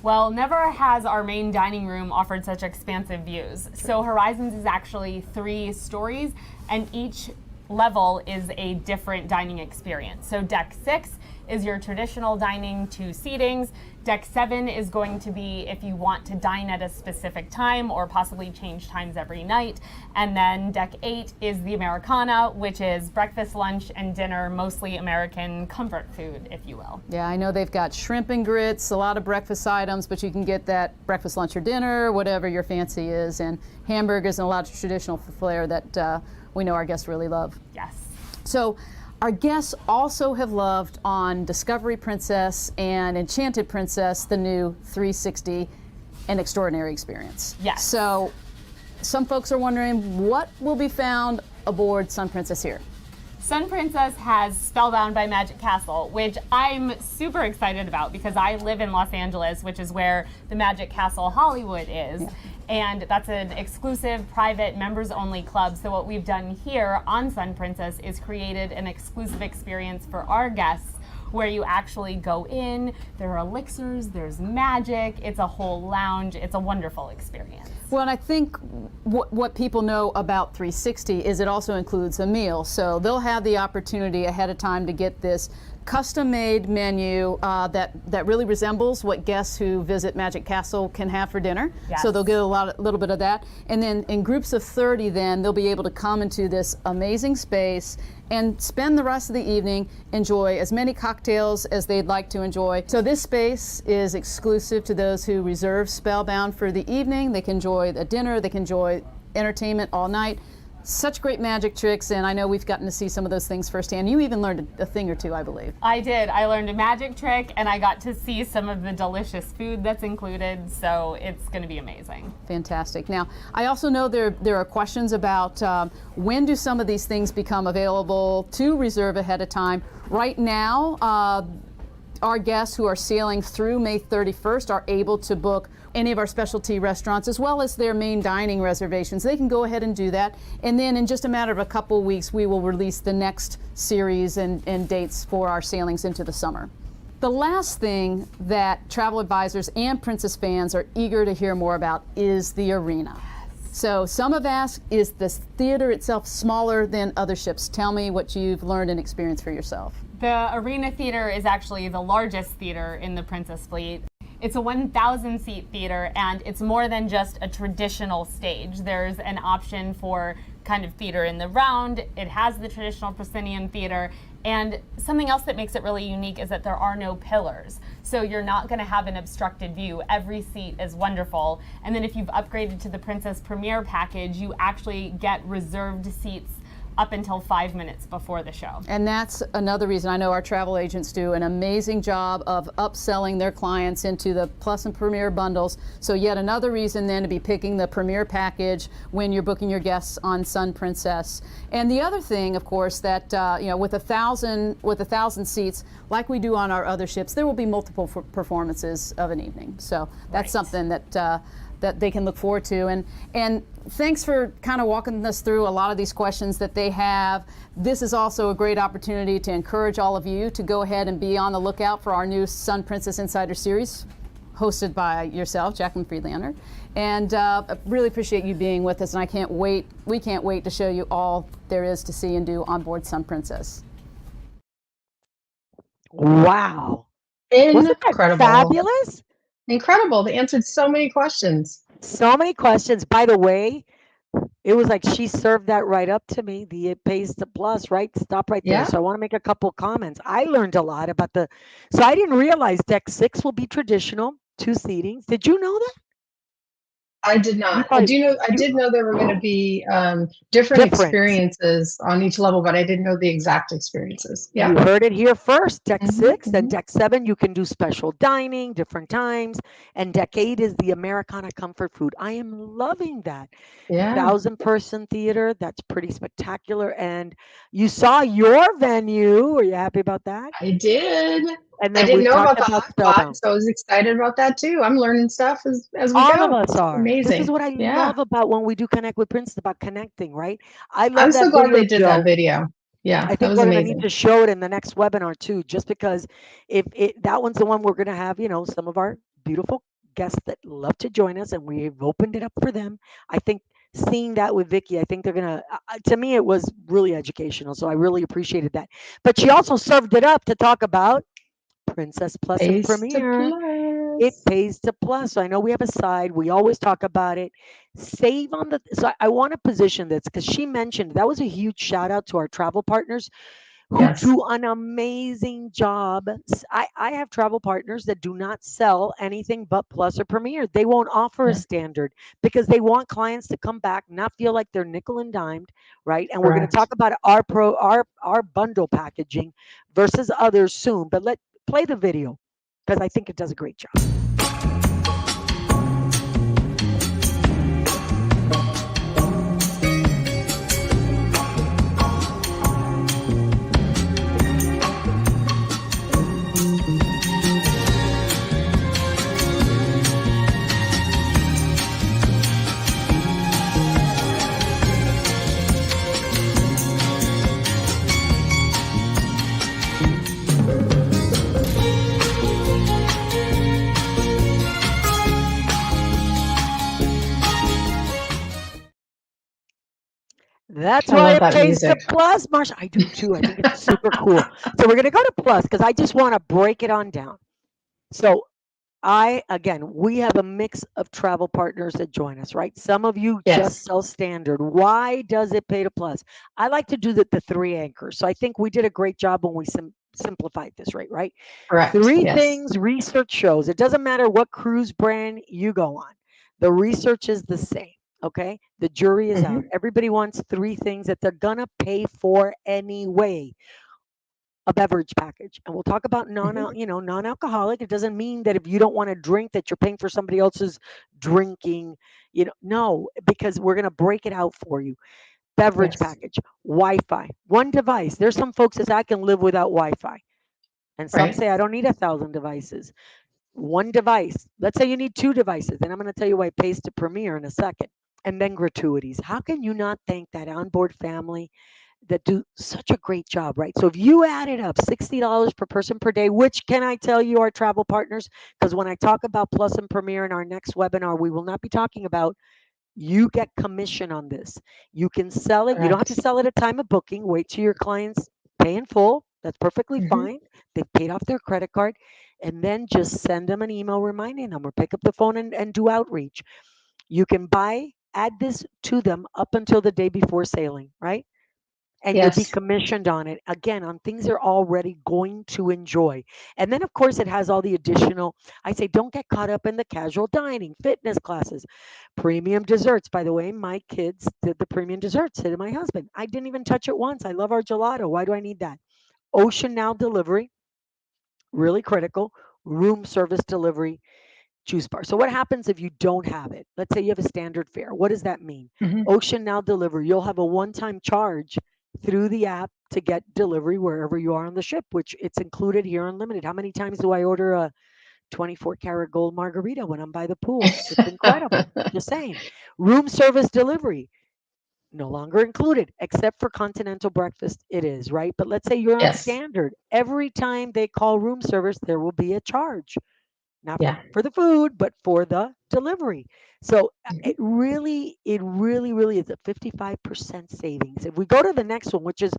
Well, never has our main dining room offered such expansive views. So Horizons is actually 3 stories, and each level is a different dining experience. So Deck 6 is your traditional dining, 2 seatings. Deck 7 is going to be if you want to dine at a specific time or possibly change times every night. And then Deck 8 is the Americana, which is breakfast, lunch, and dinner, mostly American comfort food, if you will. Yeah, I know they've got shrimp and grits, a lot of breakfast items, but you can get that breakfast, lunch, or dinner, whatever your fancy is, and hamburgers and a lot of traditional flair that we know our guests really love. Yes. So our guests also have loved on Discovery Princess and Enchanted Princess, the new 360 and Extraordinary experience. Yes. So some folks are wondering what will be found aboard Sun Princess here. Sun Princess has Spellbound by Magic Castle, which I'm super excited about because I live in Los Angeles, which is where the Magic Castle Hollywood is. Yeah. And that's an exclusive, private, members-only club. So what we've done here on Sun Princess is created an exclusive experience for our guests where you actually go in, there are elixirs, there's magic, it's a whole lounge, it's a wonderful experience. Well, and I think what people know about 360 is it also includes a meal. So they'll have the opportunity ahead of time to get this custom-made menu that really resembles what guests who visit Magic Castle can have for dinner. Yes. So they'll get a little bit of that. And then in groups of 30 then, they'll be able to come into this amazing space and spend the rest of the evening, enjoy as many cocktails as they'd like to enjoy. So this space is exclusive to those who reserve Spellbound for the evening. They can enjoy a dinner, they can enjoy entertainment all night. Such great magic tricks, and I know we've gotten to see some of those things firsthand. You even learned a thing or two, I believe. I did. I learned a magic trick, and I got to see some of the delicious food that's included, so it's going to be amazing. Fantastic. Now, I also know there are questions about when do some of these things become available to reserve ahead of time. Right now, our guests who are sailing through May 31st are able to book any of our specialty restaurants as well as their main dining reservations. They can go ahead and do that. And then in just a matter of a couple weeks, we will release the next series and dates for our sailings into the summer. The last thing that travel advisors and Princess fans are eager to hear more about is the arena. So some have asked, is this theater itself smaller than other ships? Tell me what you've learned and experienced for yourself. The Arena Theater is actually the largest theater in the Princess fleet. It's a 1,000 seat theater, and it's more than just a traditional stage. There's an option for kind of theater in the round. It has the traditional proscenium theater. And something else that makes it really unique is that there are no pillars. So you're not going to have an obstructed view. Every seat is wonderful. And then if you've upgraded to the Princess Premier package, you actually get reserved seats up until 5 minutes before the show. And that's another reason I know our travel agents do an amazing job of upselling their clients into the Plus and Premier bundles. So yet another reason then to be picking the Premier package when you're booking your guests on Sun Princess. And the other thing, of course, that with 1,000 seats, like we do on our other ships, there will be multiple performances of an evening. So that's something that they can look forward to. And thanks for kind of walking us through a lot of these questions that they have. This is also a great opportunity to encourage all of you to go ahead and be on the lookout for our new Sun Princess Insider Series, hosted by yourself, Jacqueline Friedlander. And I really appreciate you being with us, and we can't wait to show you all there is to see and do on board Sun Princess. Wow. Wasn't that Incredible. fabulous? Incredible. They answered so many questions. So many questions. By the way, it was like she served that right up to me. The it pays to plus, right? Stop right there. Yeah. So I want to make a couple comments. I learned a lot about so I didn't realize deck 6 will be traditional, 2 seatings. Did you know that? I did not. I probably- did know there were going to be different Different. experiences on each level, but I didn't know the exact experiences. Yeah. You heard it here first. Deck Mhm, 6 and mhm. deck 7, you can do special dining, different times. And deck 8 is the Americana comfort food. I am loving that. Yeah. 1,000-person theater. That's pretty spectacular. And you saw your venue. Are you happy about that? I did. And I then didn't we know talked about the about hot Spellbound. pot, so I was excited about that too. I'm learning stuff as we All go. of us It's are. amazing. This is what I Yeah. love about when we do Connect with Prince, about connecting, right? I love I'm that so glad video, they did Joe. that video. Yeah, I that think was we're going to amazing. need to show it in the next webinar too, just because that one's the one we're going to have, some of our beautiful guests that love to join us, and we've opened it up for them. I think seeing that with Vicky, I think they're going to me, it was really educational. So I really appreciated that. But she also served it up to talk about Princess Plus and Pays to Premier. It plus. pays to plus. So I know we have a side. We always talk about it. Save on so I want to position this because she mentioned that was a huge shout out to our travel partners who Yes. do an amazing job. I have travel partners that do not sell anything but Plus or Premier. They won't offer a Yeah. standard because they want clients to come back, not feel like they're nickel and dimed, right? And we're going to Correct. talk about our bundle packaging versus others soon. But play the video because I think it does a great job. That's I why love it that pays to music. plus, Marsha. I do too. I think it's super cool. So we're gonna go to plus because I just want to break it on down. So we have a mix of travel partners that join us, right? Some of you Yes. just sell standard. Why does it pay to plus? I like to do the 3 anchors. So I think we did a great job when we simplified this, right? Correct. 3 Yes. things research shows. It doesn't matter what cruise brand you go on. The research is the same. Okay. The jury is out. Everybody wants 3 things that they're gonna pay for anyway. A beverage package, and we'll talk about non-alcoholic. It doesn't mean that if you don't want to drink that you're paying for somebody else's drinking. No, because we're going to break it out for you. Beverage Yes. package, Wi-Fi, one device. There's some folks that say I can live without Wi-Fi, and some Right. say I don't need 1,000 devices. One device. Let's say you need 2 devices, and I'm going to tell you why it pays to Premier in a second. And then gratuities. How can you not thank that onboard family that do such a great job, right? So if you added up $60 per person per day, which can I tell you our travel partners, because when I talk about Plus and Premier in our next webinar, we will not be talking about you get commission on this. You can sell it. You don't have to Correct. sell it at time of booking. Wait till your clients pay in full. That's perfectly fine. They've paid off their credit card. And then just send them an email reminding them or pick up the phone and do outreach. You can buy add this to them up until the day before sailing, right? And you'll be Yes. commissioned on it again on things they're already going to enjoy. And then, of course, it has all the additional. I say, don't get caught up in the casual dining, fitness classes, premium desserts. By the way, my kids did the premium desserts. So did my husband. I didn't even touch it once. I love our gelato. Why do I need that? Ocean Now delivery, really critical. Room service delivery, juice bar. So what happens if you don't have it? Let's say you have a standard fare. What does that mean? Hmm. Ocean Now delivery, you'll have a one-time charge through the app to get delivery wherever you are on the ship, which it's included here unlimited. How many times do I order a 24 karat gold margarita when I'm by the pool? It's incredible. Just saying. Room service delivery, no longer included, except for continental breakfast, it is, right? But let's say you're on Yes. standard. Every time they call room service, there will be a charge, not Yeah. for the food, but for the delivery. So Mhm. it really, really is a 55% savings. If we go to the next one, which is,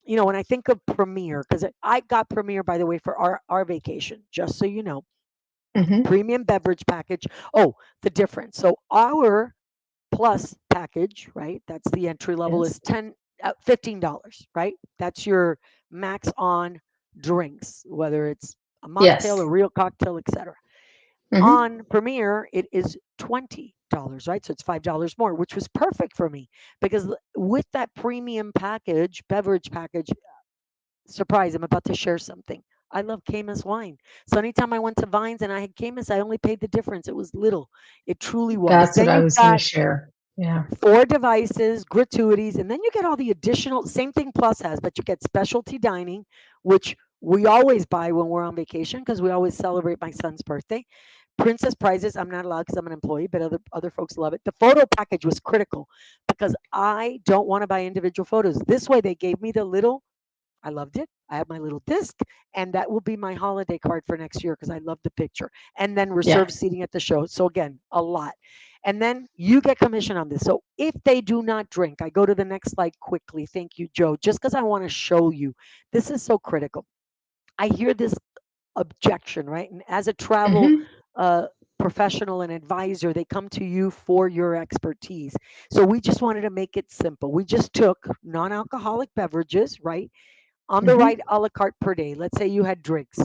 when I think of Premier, because I got Premier, by the way, for our vacation, just so you know, Mhm. premium beverage package. Oh, the difference. So our plus package, right? That's the entry level Yes. is $15, right? That's your max on drinks, whether it's a mocktail, Yes. a real cocktail, etc. Mhm. On Premier, it is $20, right? So it's $5 more, which was perfect for me because with that premium package, beverage package, surprise, I'm about to share something. I love Camus wine. So anytime I went to Vines and I had Camus, I only paid the difference. It was little. It truly was. That's what Then I you've was going to got share. Yeah. 4 devices, gratuities, and then you get all the additional, same thing Plus has, but you get specialty dining, which we always buy when we're on vacation because we always celebrate my son's birthday. Princess prizes, I'm not allowed because I'm an employee, but other folks love it. The photo package was critical because I don't want to buy individual photos. This way, they gave me the little. I loved it. I have my little disc, and that will be my holiday card for next year because I love the picture. And then Yeah. reserved seating at the show. So again, a lot. And then you get commission on this. So if they do not drink, I go to the next slide quickly. Thank you, Joe. Just because I want to show you, this is so critical. I hear this objection, right? And as a travel Mhm. uh, professional and advisor, they come to you for your expertise. So we just wanted to make it simple. We just took non alcoholic beverages, right? On the Mhm. right a la carte per day. Let's say you had drinks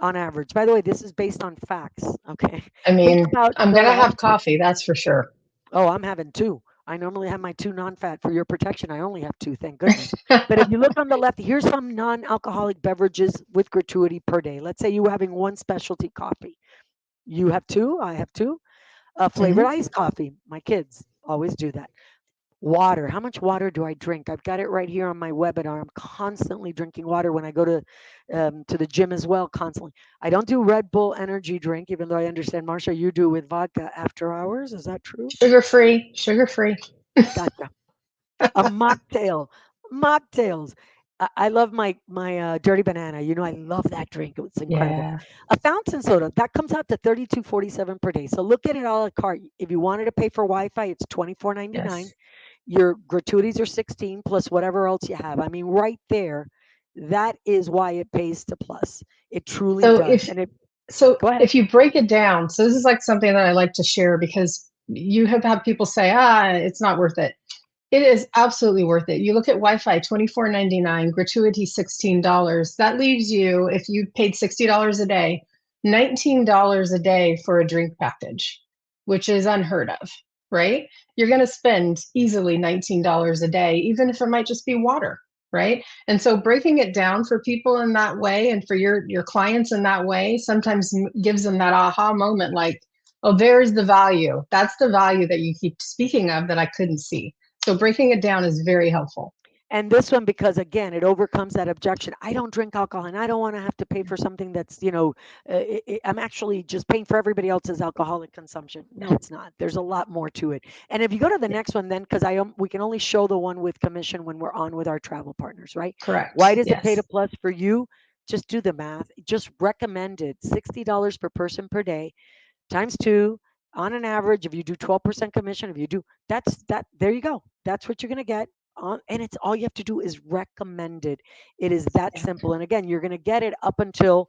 on average. By the way, this is based on facts. Okay. I Think mean, about I'm the going to last. have coffee, that's for sure. Oh, I'm having two. I normally have my two non-fat for your protection. I only have two, thank goodness. But if you look on the left, here's some non-alcoholic beverages with gratuity per day. Let's say you were having one specialty coffee. You have two, I have two. Flavored Mhm. iced coffee. My kids always do that. Water. How much water do I drink? I've got it right here on my webinar. I'm constantly drinking water when I go to the gym as well. Constantly. I don't do Red Bull energy drink, even though I understand, Marsha, you do with vodka after hours. Is that true? Sugar free, sugar free. Gotcha. A mocktail. Mocktails. I love my dirty banana. I love that drink. It's incredible. Yeah. A fountain soda that comes out to 32.47 per day. So look at it a la carte. If you wanted to pay for Wi-Fi, it's 24.99. Yes. Your gratuities are 16 plus whatever else you have. I mean, right there, that is why it pays to plus. It truly So does. if And it so go ahead. if you break it down, so this is like something that I like to share because you have had people say, it's not worth it. It is absolutely worth it. You look at Wi-Fi, 24.99, gratuity $16. That leaves you, if you paid $60 a day, $19 a day for a drink package, which is unheard of, right? You're going to spend easily $19 a day, even if it might just be water, right? And so breaking it down for people in that way and for your clients in that way sometimes gives them that aha moment like, oh, there's the value. That's the value that you keep speaking of that I couldn't see. So breaking it down is very helpful. And this one, because again, it overcomes that objection. I don't drink alcohol and I don't want to have to pay for something that's, I'm actually just paying for everybody else's alcoholic consumption. No, Yeah. it's not. There's a lot more to it. And if you go to the Yeah. next one, then, because we can only show the one with commission when we're on with our travel partners, right? Why Correct. does it pay to Yes. plus for you? Just do the math. Just recommended $60 per person per day times two on an average. If you do 12% commission, if you do there you go. That's what you're going to get on, and it's all you have to do is recommend it. It is that Yeah. simple. And again, you're going to get it up until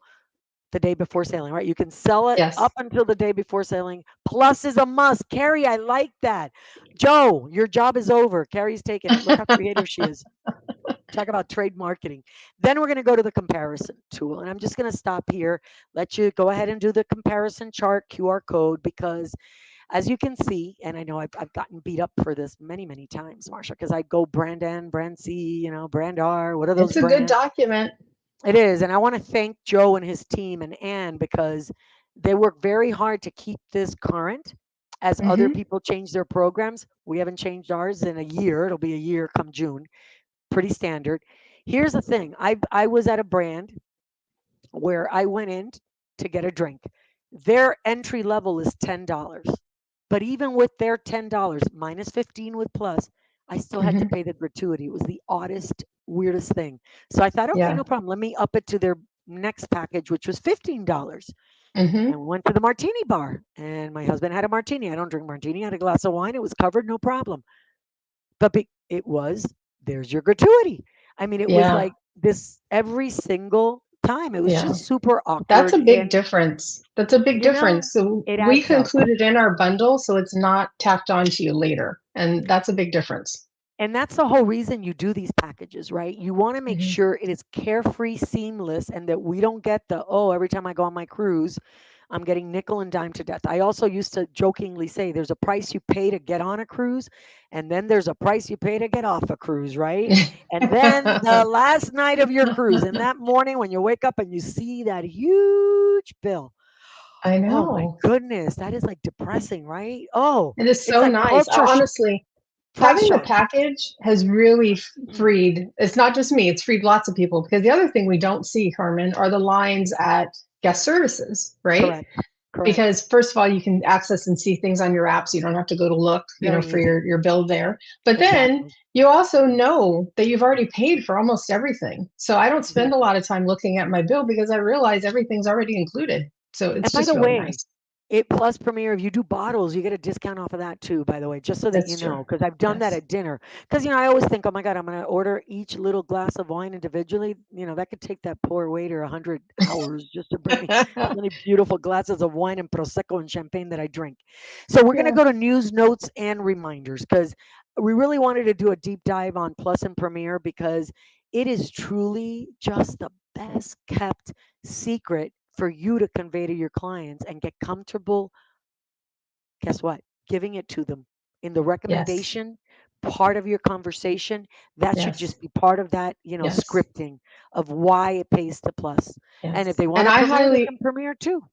the day before sailing, right? You can sell it Yes. up until the day before sailing. Plus is a must. Carrie, I like that. Joe, your job is over. Carrie's taking it. Look how creative she is. Talk about trade marketing. Then we're going to go to the comparison tool. And I'm just going to stop here, let you go ahead and do the comparison chart QR code because as you can see, and I know I've gotten beat up for this many, many times, Marsha, because I go brand N, brand C, brand R. What are those It's a good brands? document. It is. And I want to thank Joe and his team and Anne because they work very hard to keep this current as other Hmm. people change their programs. We haven't changed ours in a year. It'll be a year come June. Pretty standard. Here's the thing. I was at a brand where I went in to get a drink. Their entry level is $10. But even with their $10 minus 15 with plus, I still had to Hmm. pay the gratuity. It was the oddest, weirdest thing. So I thought, okay, Yeah. no problem. Let me up it to their next package, which was $15. Hmm. And we went to the martini bar. And my husband had a martini. I don't drink martini. I had a glass of wine. It was covered, no problem. But it was, there's your gratuity. I mean, it was Yeah. like this every single time. It was Yeah. just super That's a awkward. big And, difference. That's a big difference. So it we adds up. concluded in our bundle, so it's not tacked on to you later. And that's a big difference. And that's the whole reason you do these packages, right? You want to make Hmm. sure it is carefree, seamless, and that we don't get the, oh, every time I go on my cruise, I'm getting nickel and dime to death. I also used to jokingly say there's a price you pay to get on a cruise, and then there's a price you pay to get off a cruise, right? And then the last night of your cruise, and that morning when you wake up and you see that huge bill, I oh my know. goodness, that is like depressing, right? Oh, It is it's so like nice. culture Honestly, price having the shock. package has really freed, it's not just me, it's freed lots of people because the other thing we don't see, Carmen, are the lines at guest services, right? Correct. Correct. Because first of all, you can access and see things on your app, so you don't have to go to look, Very for easy. your bill there. But then Exactly. you also know that you've already paid for almost everything. So I don't spend a Exactly. lot of time looking at my bill because I realize everything's already included. So it's And by just the really way, nice. it plus Premier, if you do bottles, you get a discount off of that too, by the way, just so that you That's true. know, because I've done that Yes. at dinner. Because, I always think, oh my God, I'm going to order each little glass of wine individually. That could take that poor waiter 100 hours just to bring me how many beautiful glasses of wine and Prosecco and champagne that I drink. So we're going to Yeah. go to news, notes, and reminders because we really wanted to do a deep dive on Plus and Premier because it is truly just the best kept secret for you to convey to your clients and get comfortable, guess what? Giving it to them in the Yes. recommendation part of your conversation. That should Yes. just be part of that, Yes. scripting of why it pays to plus. And if Yes. they want And to premiere, they can premiere too.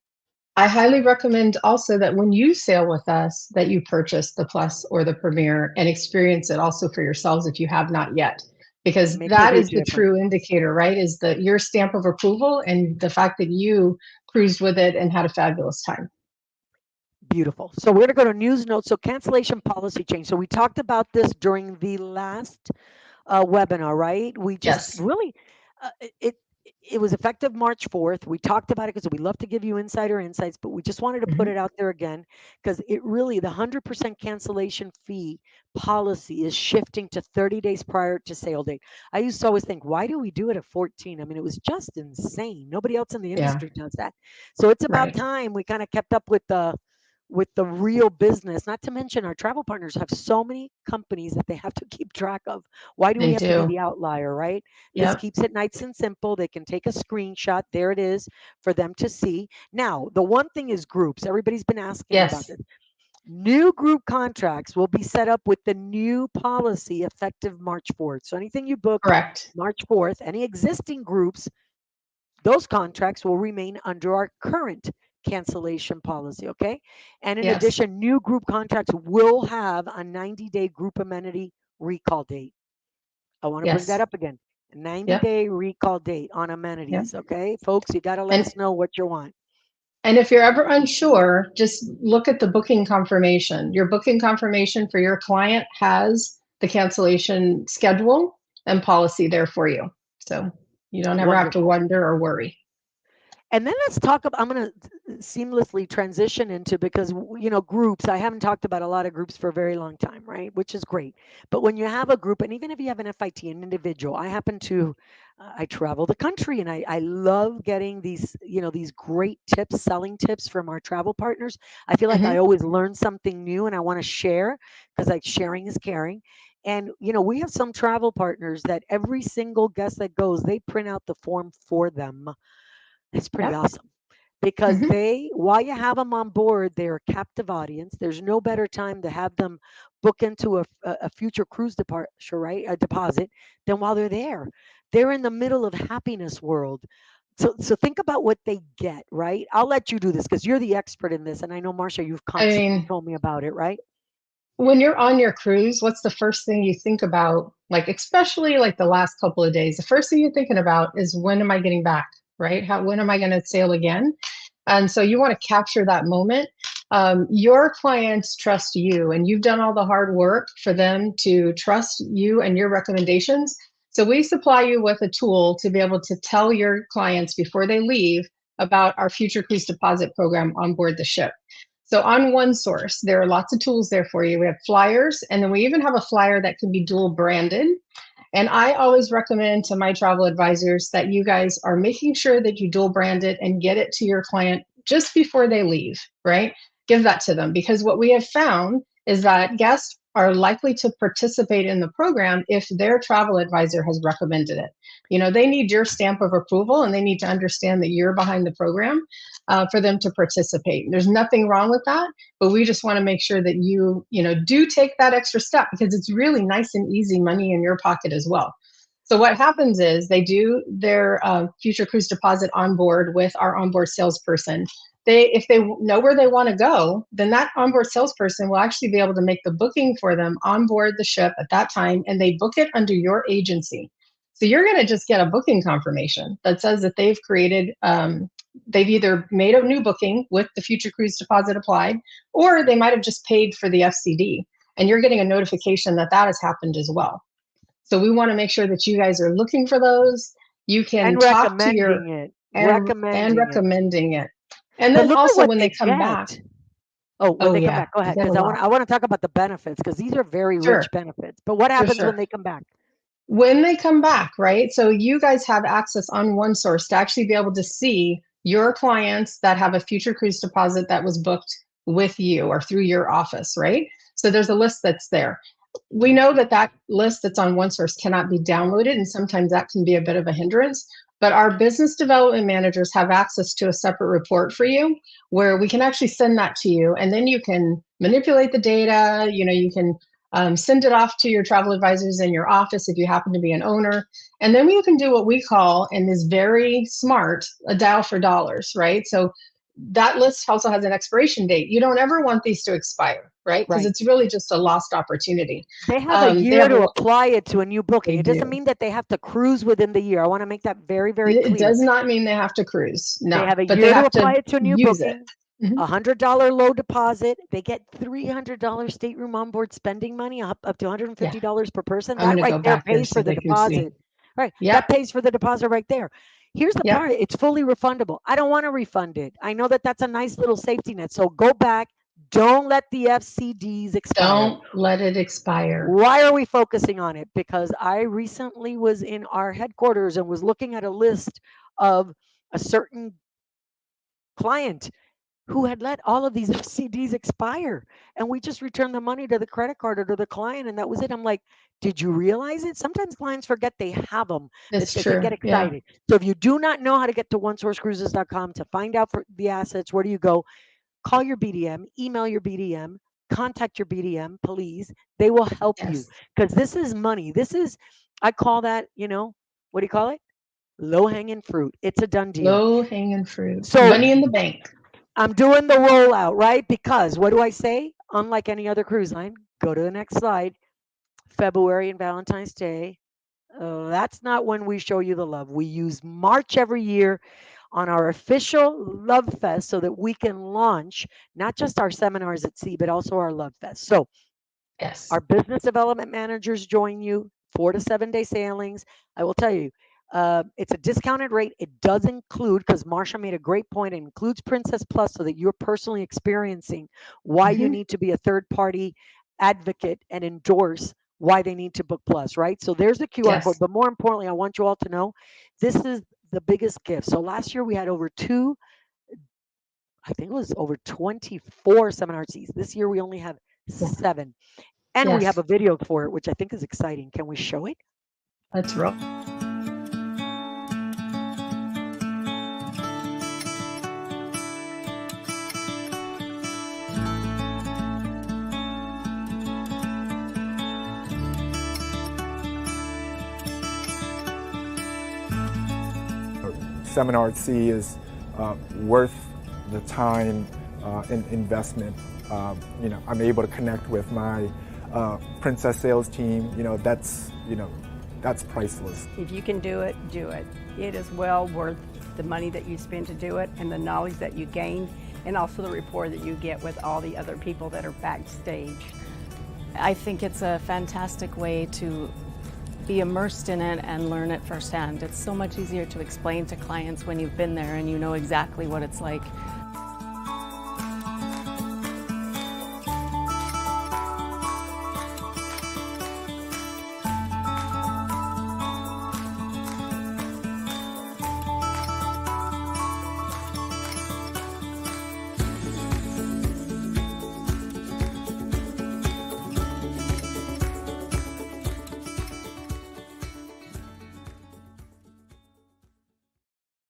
I highly recommend also that when you sail with us, that you purchase the Plus or the Premier and experience it also for yourselves if you have not yet, because Makes a that is huge the difference. true indicator, right? Is the your stamp of approval and the fact that you cruised with it and had a fabulous time. Beautiful. So we're going to go to news notes. So cancellation policy change. So we talked about this during the last webinar, right? We just Yes. really, uh, it, it it was effective March 4th. We talked about it because we love to give you insider insights, but we just wanted to put Mhm. it out there again because it really, the 100% cancellation fee policy is shifting to 30 days prior to sale date. I used to always think, why do we do it at 14? I mean, it was just insane. Nobody else in the Yeah. industry does that. So it's about Right. time we kind of kept up with the real business. Not to mention our travel partners have so many companies that they have to keep track of. Why do we They have to be do. the outlier, right? This Yep. keeps it nice and simple. They can take a screenshot. There it is for them to see. Now, the one thing is groups. Everybody's been asking about Yes. this. New group contracts will be set up with the new policy effective March 4th. So anything you booked Correct. March 4th, any existing groups, those contracts will remain under our current cancellation policy, okay? And in Yes. addition, new group contracts will have a 90-day group amenity recall date. I want to bring that Yes. up again. A Yep. 90-day recall date on Yep. amenities, okay? Folks, you got to let And us know what you want. And if you're ever unsure, just look at the booking confirmation. Your booking confirmation for your client has the cancellation schedule and policy there for you. So you don't ever have to Wonderful. wonder or worry. And then let's talk about, I'm going to seamlessly transition into because, groups, I haven't talked about a lot of groups for a very long time, right? Which is great. But when you have a group, and even if you have an FIT, an individual, I happen to I travel the country, and I love getting these, these great tips, selling tips from our travel partners. I feel like I Mhm. always learn something new and I want to share, because like sharing is caring. And we have some travel partners that every single guest that goes, they print out the form for them. It's pretty Yep. awesome, because Mhm. while you have them on board, they're a captive audience. There's no better time to have them book into a future cruise departure, right? A deposit, than while they're there. They're in the middle of happiness world. So think about what they get, right? I'll let you do this because you're the expert in this, and I know, Marcia, you've I constantly mean, told me about it, right? when you're on your cruise, what's the first thing you think about? Like, especially like the last couple of days, the first thing you're thinking about is when am I getting back, right? When am I going to sail again? And so you want to capture that moment. Your clients trust you, and you've done all the hard work for them to trust you and your recommendations. So we supply you with a tool to be able to tell your clients before they leave about our future cruise deposit program on board the ship. So on OneSource, there are lots of tools there for you. We have flyers, and then we even have a flyer that can be dual branded. And I always recommend to my travel advisors that you guys are making sure that you dual brand it and get it to your client just before they leave, right? Give that to them, because what we have found is that guests are likely to participate in the program if their travel advisor has recommended it. They need your stamp of approval, and they need to understand that you're behind the program for them to participate. There's nothing wrong with that, but we just want to make sure that you do take that extra step, because it's really nice and easy money in your pocket as well. So what happens is they do their future cruise deposit on board with our onboard salesperson. If they know where they want to go, then that onboard salesperson will actually be able to make the booking for them on board the ship at that time, and they book it under your agency. So you're going to just get a booking confirmation that says that they've either made a new booking with the future cruise deposit applied, or they might have just paid for the FCD, and you're getting a notification that that has happened as well. So we want to make sure that you guys are looking for those. You can And talk to your recommending it, and recommending it. recommending it. And But then look at also what when they they come back, get. Oh, when oh they come yeah, back, go you ahead, get a because lot. I want to talk about the benefits, because these are very Sure, rich benefits. But what sure, happens when sure. they come back? When they come back, right? So you guys have access on OneSource to actually be able to see your clients that have a future cruise deposit that was booked with you or through your office, right? So there's a list that's there. We know that that list that's on OneSource cannot be downloaded, and sometimes that can be a bit of a hindrance. But our business development managers have access to a separate report for you where we can actually send that to you, and then you can manipulate the data. You can send it off to your travel advisors in your office if you happen to be an owner. And then you can do what we call, and is very smart, a dial for dollars, right? So that list also has an expiration date. You don't ever want these to expire, right? Because Right. it's really just a lost opportunity. They have a They year have to a, apply it to a new booking. they It doesn't do. mean that they have to cruise within the year. I want to make that very, very It clear. does not mean they have to cruise, They no, have a but they year to have apply to it to a new use it. booking, Mhm. $100 low deposit. They get $300 stateroom onboard spending money, up to Yeah, $150 per person. I'm That going to right go there back there pays so for the they can see. deposit. Right. That Yep, pays for the deposit right there. Here's the yep. part. It's fully refundable. I don't want to refund it. I know that that's a nice little safety net. So go back. Don't let the FCDs expire. Don't let it expire. Why are we focusing on it? Because I recently was in our headquarters and was looking at a list of a certain client who had let all of these FCDs expire. And we just returned the money to the credit card or to the client, and that was it. I'm like, did you realize it? Sometimes clients forget they have them. It's They get true. Yeah. excited. So if you do not know how to get to onesourcecruises.com to find out for the assets, where do you go? Call your BDM, email your BDM, contact your BDM, please. They will help you, Yes. because this is money. I call that, what do you call it? Low hanging fruit. It's a done deal. Low hanging fruit. So Money in the bank. I'm doing the rollout, right? Because what do I say? Unlike any other cruise line, go to the next slide. February and Valentine's Day. That's not when we show you the love. We use March every year on our official Love Fest so that we can launch not just our seminars at sea, but also our Love Fest. So Yes. our business development managers join you, 4 to 7 day sailings. I will tell you, it's a discounted rate. It does include, because Marsha made a great point, it includes Princess Plus so that you're personally experiencing why you Hmm. need to be a third party advocate and endorse why they need to book plus, right? So there's the QR code. Yes. But more importantly, I want you all to know this is the biggest gift. So last year we had I think it was over 24 seminar seats. This year we only have Yeah. 7. And we have Yes. a video for it, which I think is exciting. Can we show it? Let's roll. Seminar C is worth the time and investment. I'm able to connect with my Princess sales team. That's priceless. If you can do it, do it. It is well worth the money that you spend to do it and the knowledge that you gain and also the rapport that you get with all the other people that are backstage. I think it's a fantastic way to be immersed in it and learn it firsthand. It's so much easier to explain to clients when you've been there and you know exactly what it's like.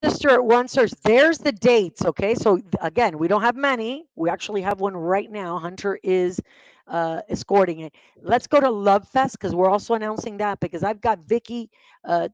Register at one source. There's the dates. Okay. So again, we don't have many. We actually have one right now. Hunter is escorting it. Let's go to Love Fest because we're also announcing that because I've got Vicky uh,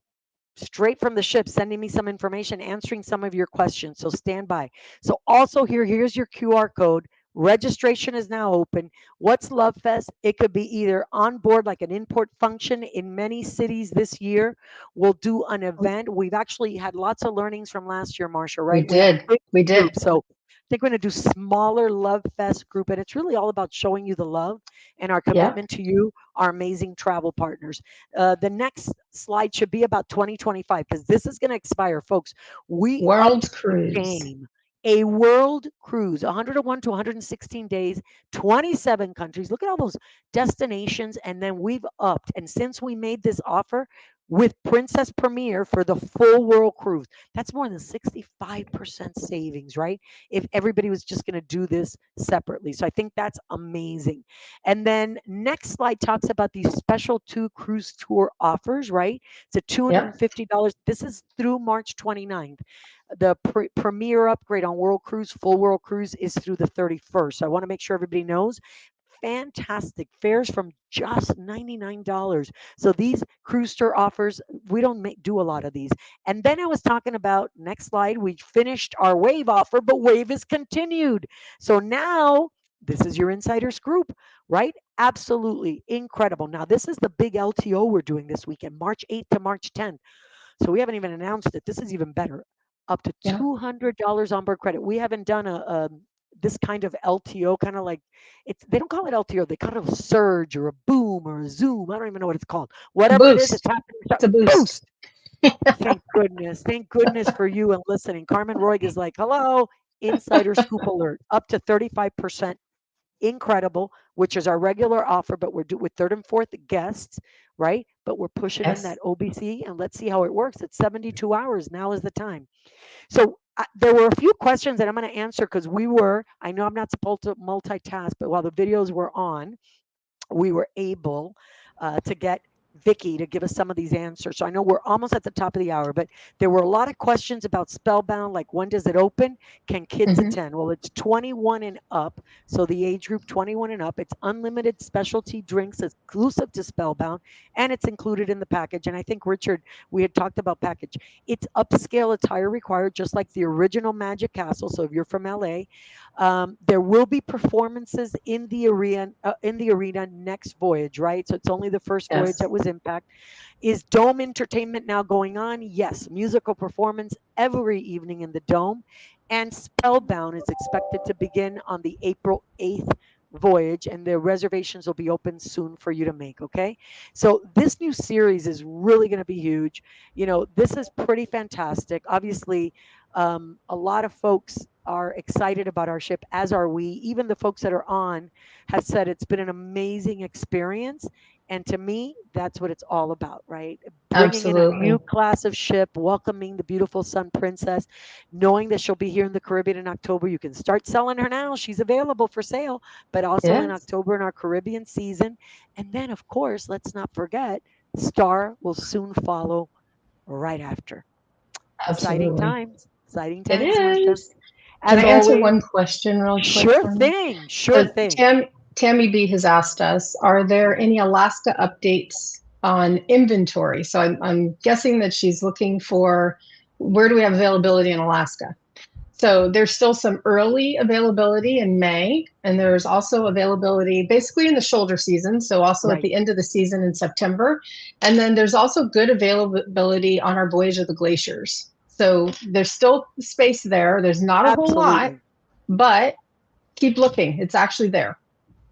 straight from the ship sending me some information, answering some of your questions. So stand by. So also here's your QR code. Registration is now open. What's Love Fest? It could be either on board like an import function in many cities this year. We'll do an event. We've actually had lots of learnings from last year, Marcia, We right? We had a did. big We group. did. So I think we're going to do smaller Love Fest group. And it's really all about showing you the love and our Yeah. commitment to you, our amazing travel partners. The next slide should be about 2025 because this is going to expire, folks. We World upped the cruise. game. A world cruise, 101 to 116 days, 27 countries. Look at all those destinations. And then we've upped. And since we made this offer with Princess Premier for the full world cruise, that's more than 65% savings, right? If everybody was just going to do this separately. So I think that's amazing. And then next slide talks about these special 2 cruise tour offers, right? It's a Yep. $250. This is through March 29th. The premier upgrade on World Cruise, full World Cruise, is through the 31st. So I want to make sure everybody knows. Fantastic fares from just $99. So these cruise tour offers, we don't do a lot of these. And then I was talking about, next slide, we finished our Wave offer, but Wave is continued. So now this is your insider scoop, right? Absolutely incredible. Now, this is the big LTO we're doing this weekend, March 8th to March 10th. So we haven't even announced it. This is even better. Up to Yeah. $200 onboard credit. We haven't done a this kind of LTO, kind of like it's. They don't call it LTO. They call it a surge or a boom or a zoom. I don't even know what it's called. Whatever it is, it's Boost. happening. It's a boost. Thank goodness. Thank goodness for you and listening. Carmen Roig is like, hello, insider scoop alert. Up to 35% incredible, which is our regular offer, but we're with third and fourth guests, right? But we're pushing in Yes. that OBC and let's see how it works. It's 72 hours. Now is the time. So there were a few questions that I'm going to answer because I know I'm not supposed to multitask, but while the videos were on, we were able to get Vicky to give us some of these answers. So I know we're almost at the top of the hour, but there were a lot of questions about Spellbound, like when does it open? Can kids Mhm. attend? Well, it's 21 and up. So the age group 21 and up. It's unlimited specialty drinks exclusive to Spellbound, and it's included in the package. And I think, Richard, we had talked about package. It's upscale attire required, just like the original Magic Castle. So if you're from LA, there will be performances in the arena next voyage, right? So it's only the first voyage Yes. that was impact. Is Dome Entertainment now going on? Yes, musical performance every evening in the Dome, and Spellbound is expected to begin on the April 8th voyage, and the reservations will be open soon for you to make. Okay, so this new series is really going to be huge. This is pretty fantastic. Obviously, a lot of folks are excited about our ship, as are we. Even the folks that are on have said it's been an amazing experience. And to me, that's what it's all about, right? Bringing in a new Absolutely. class of ship, welcoming the beautiful Sun Princess, knowing that she'll be here in the Caribbean in October. You can start selling her now. She's available for sale, but also in Yes, October in our Caribbean season. And then, of course, let's not forget, Star will soon follow right after. absolutely. Exciting It times, Marcia. is. Can As I answer always, one question really quick sure for me? thing, sure So thing. Tammy B has asked us, are there any Alaska updates on inventory? So I'm guessing that she's looking for where do we have availability in Alaska? So there's still some early availability in May, and there's also availability basically in the shoulder season, so also at Right. the end of the season in September. And then there's also good availability on our Voyage of the Glaciers. So there's still space there. There's not a whole lot, Absolutely. but keep looking. It's actually there.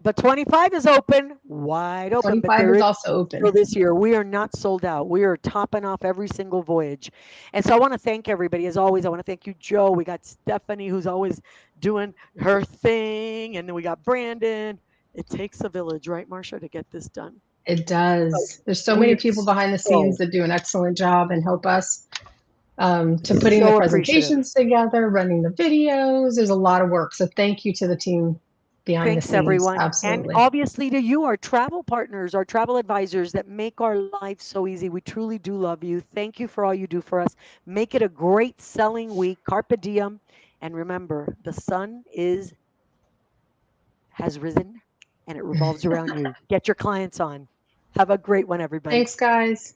But 25 is open, wide open, but 25 there is is also still open. this year. We are not sold out. We are topping off every single voyage. And so I want to thank everybody. As always, I want to thank you, Joe. We got Stephanie, who's always doing her thing. And then we got Brandon. It takes a village, right, Marcia, to get this done. It So does. There's so we many are people behind the scenes that do an excellent job and help us to putting the so appreciative. presentations together, running the videos. There's a lot of work. So thank you to the team behind the Thanks, scenes. everyone. And Absolutely. obviously to you, our travel partners, our travel advisors that make our lives so easy. We truly do love you. Thank you for all you do for us. Make it a great selling week. Carpe diem. And remember, the sun has risen and it revolves around you. Get your clients on. Have a great one, everybody. Thanks, guys.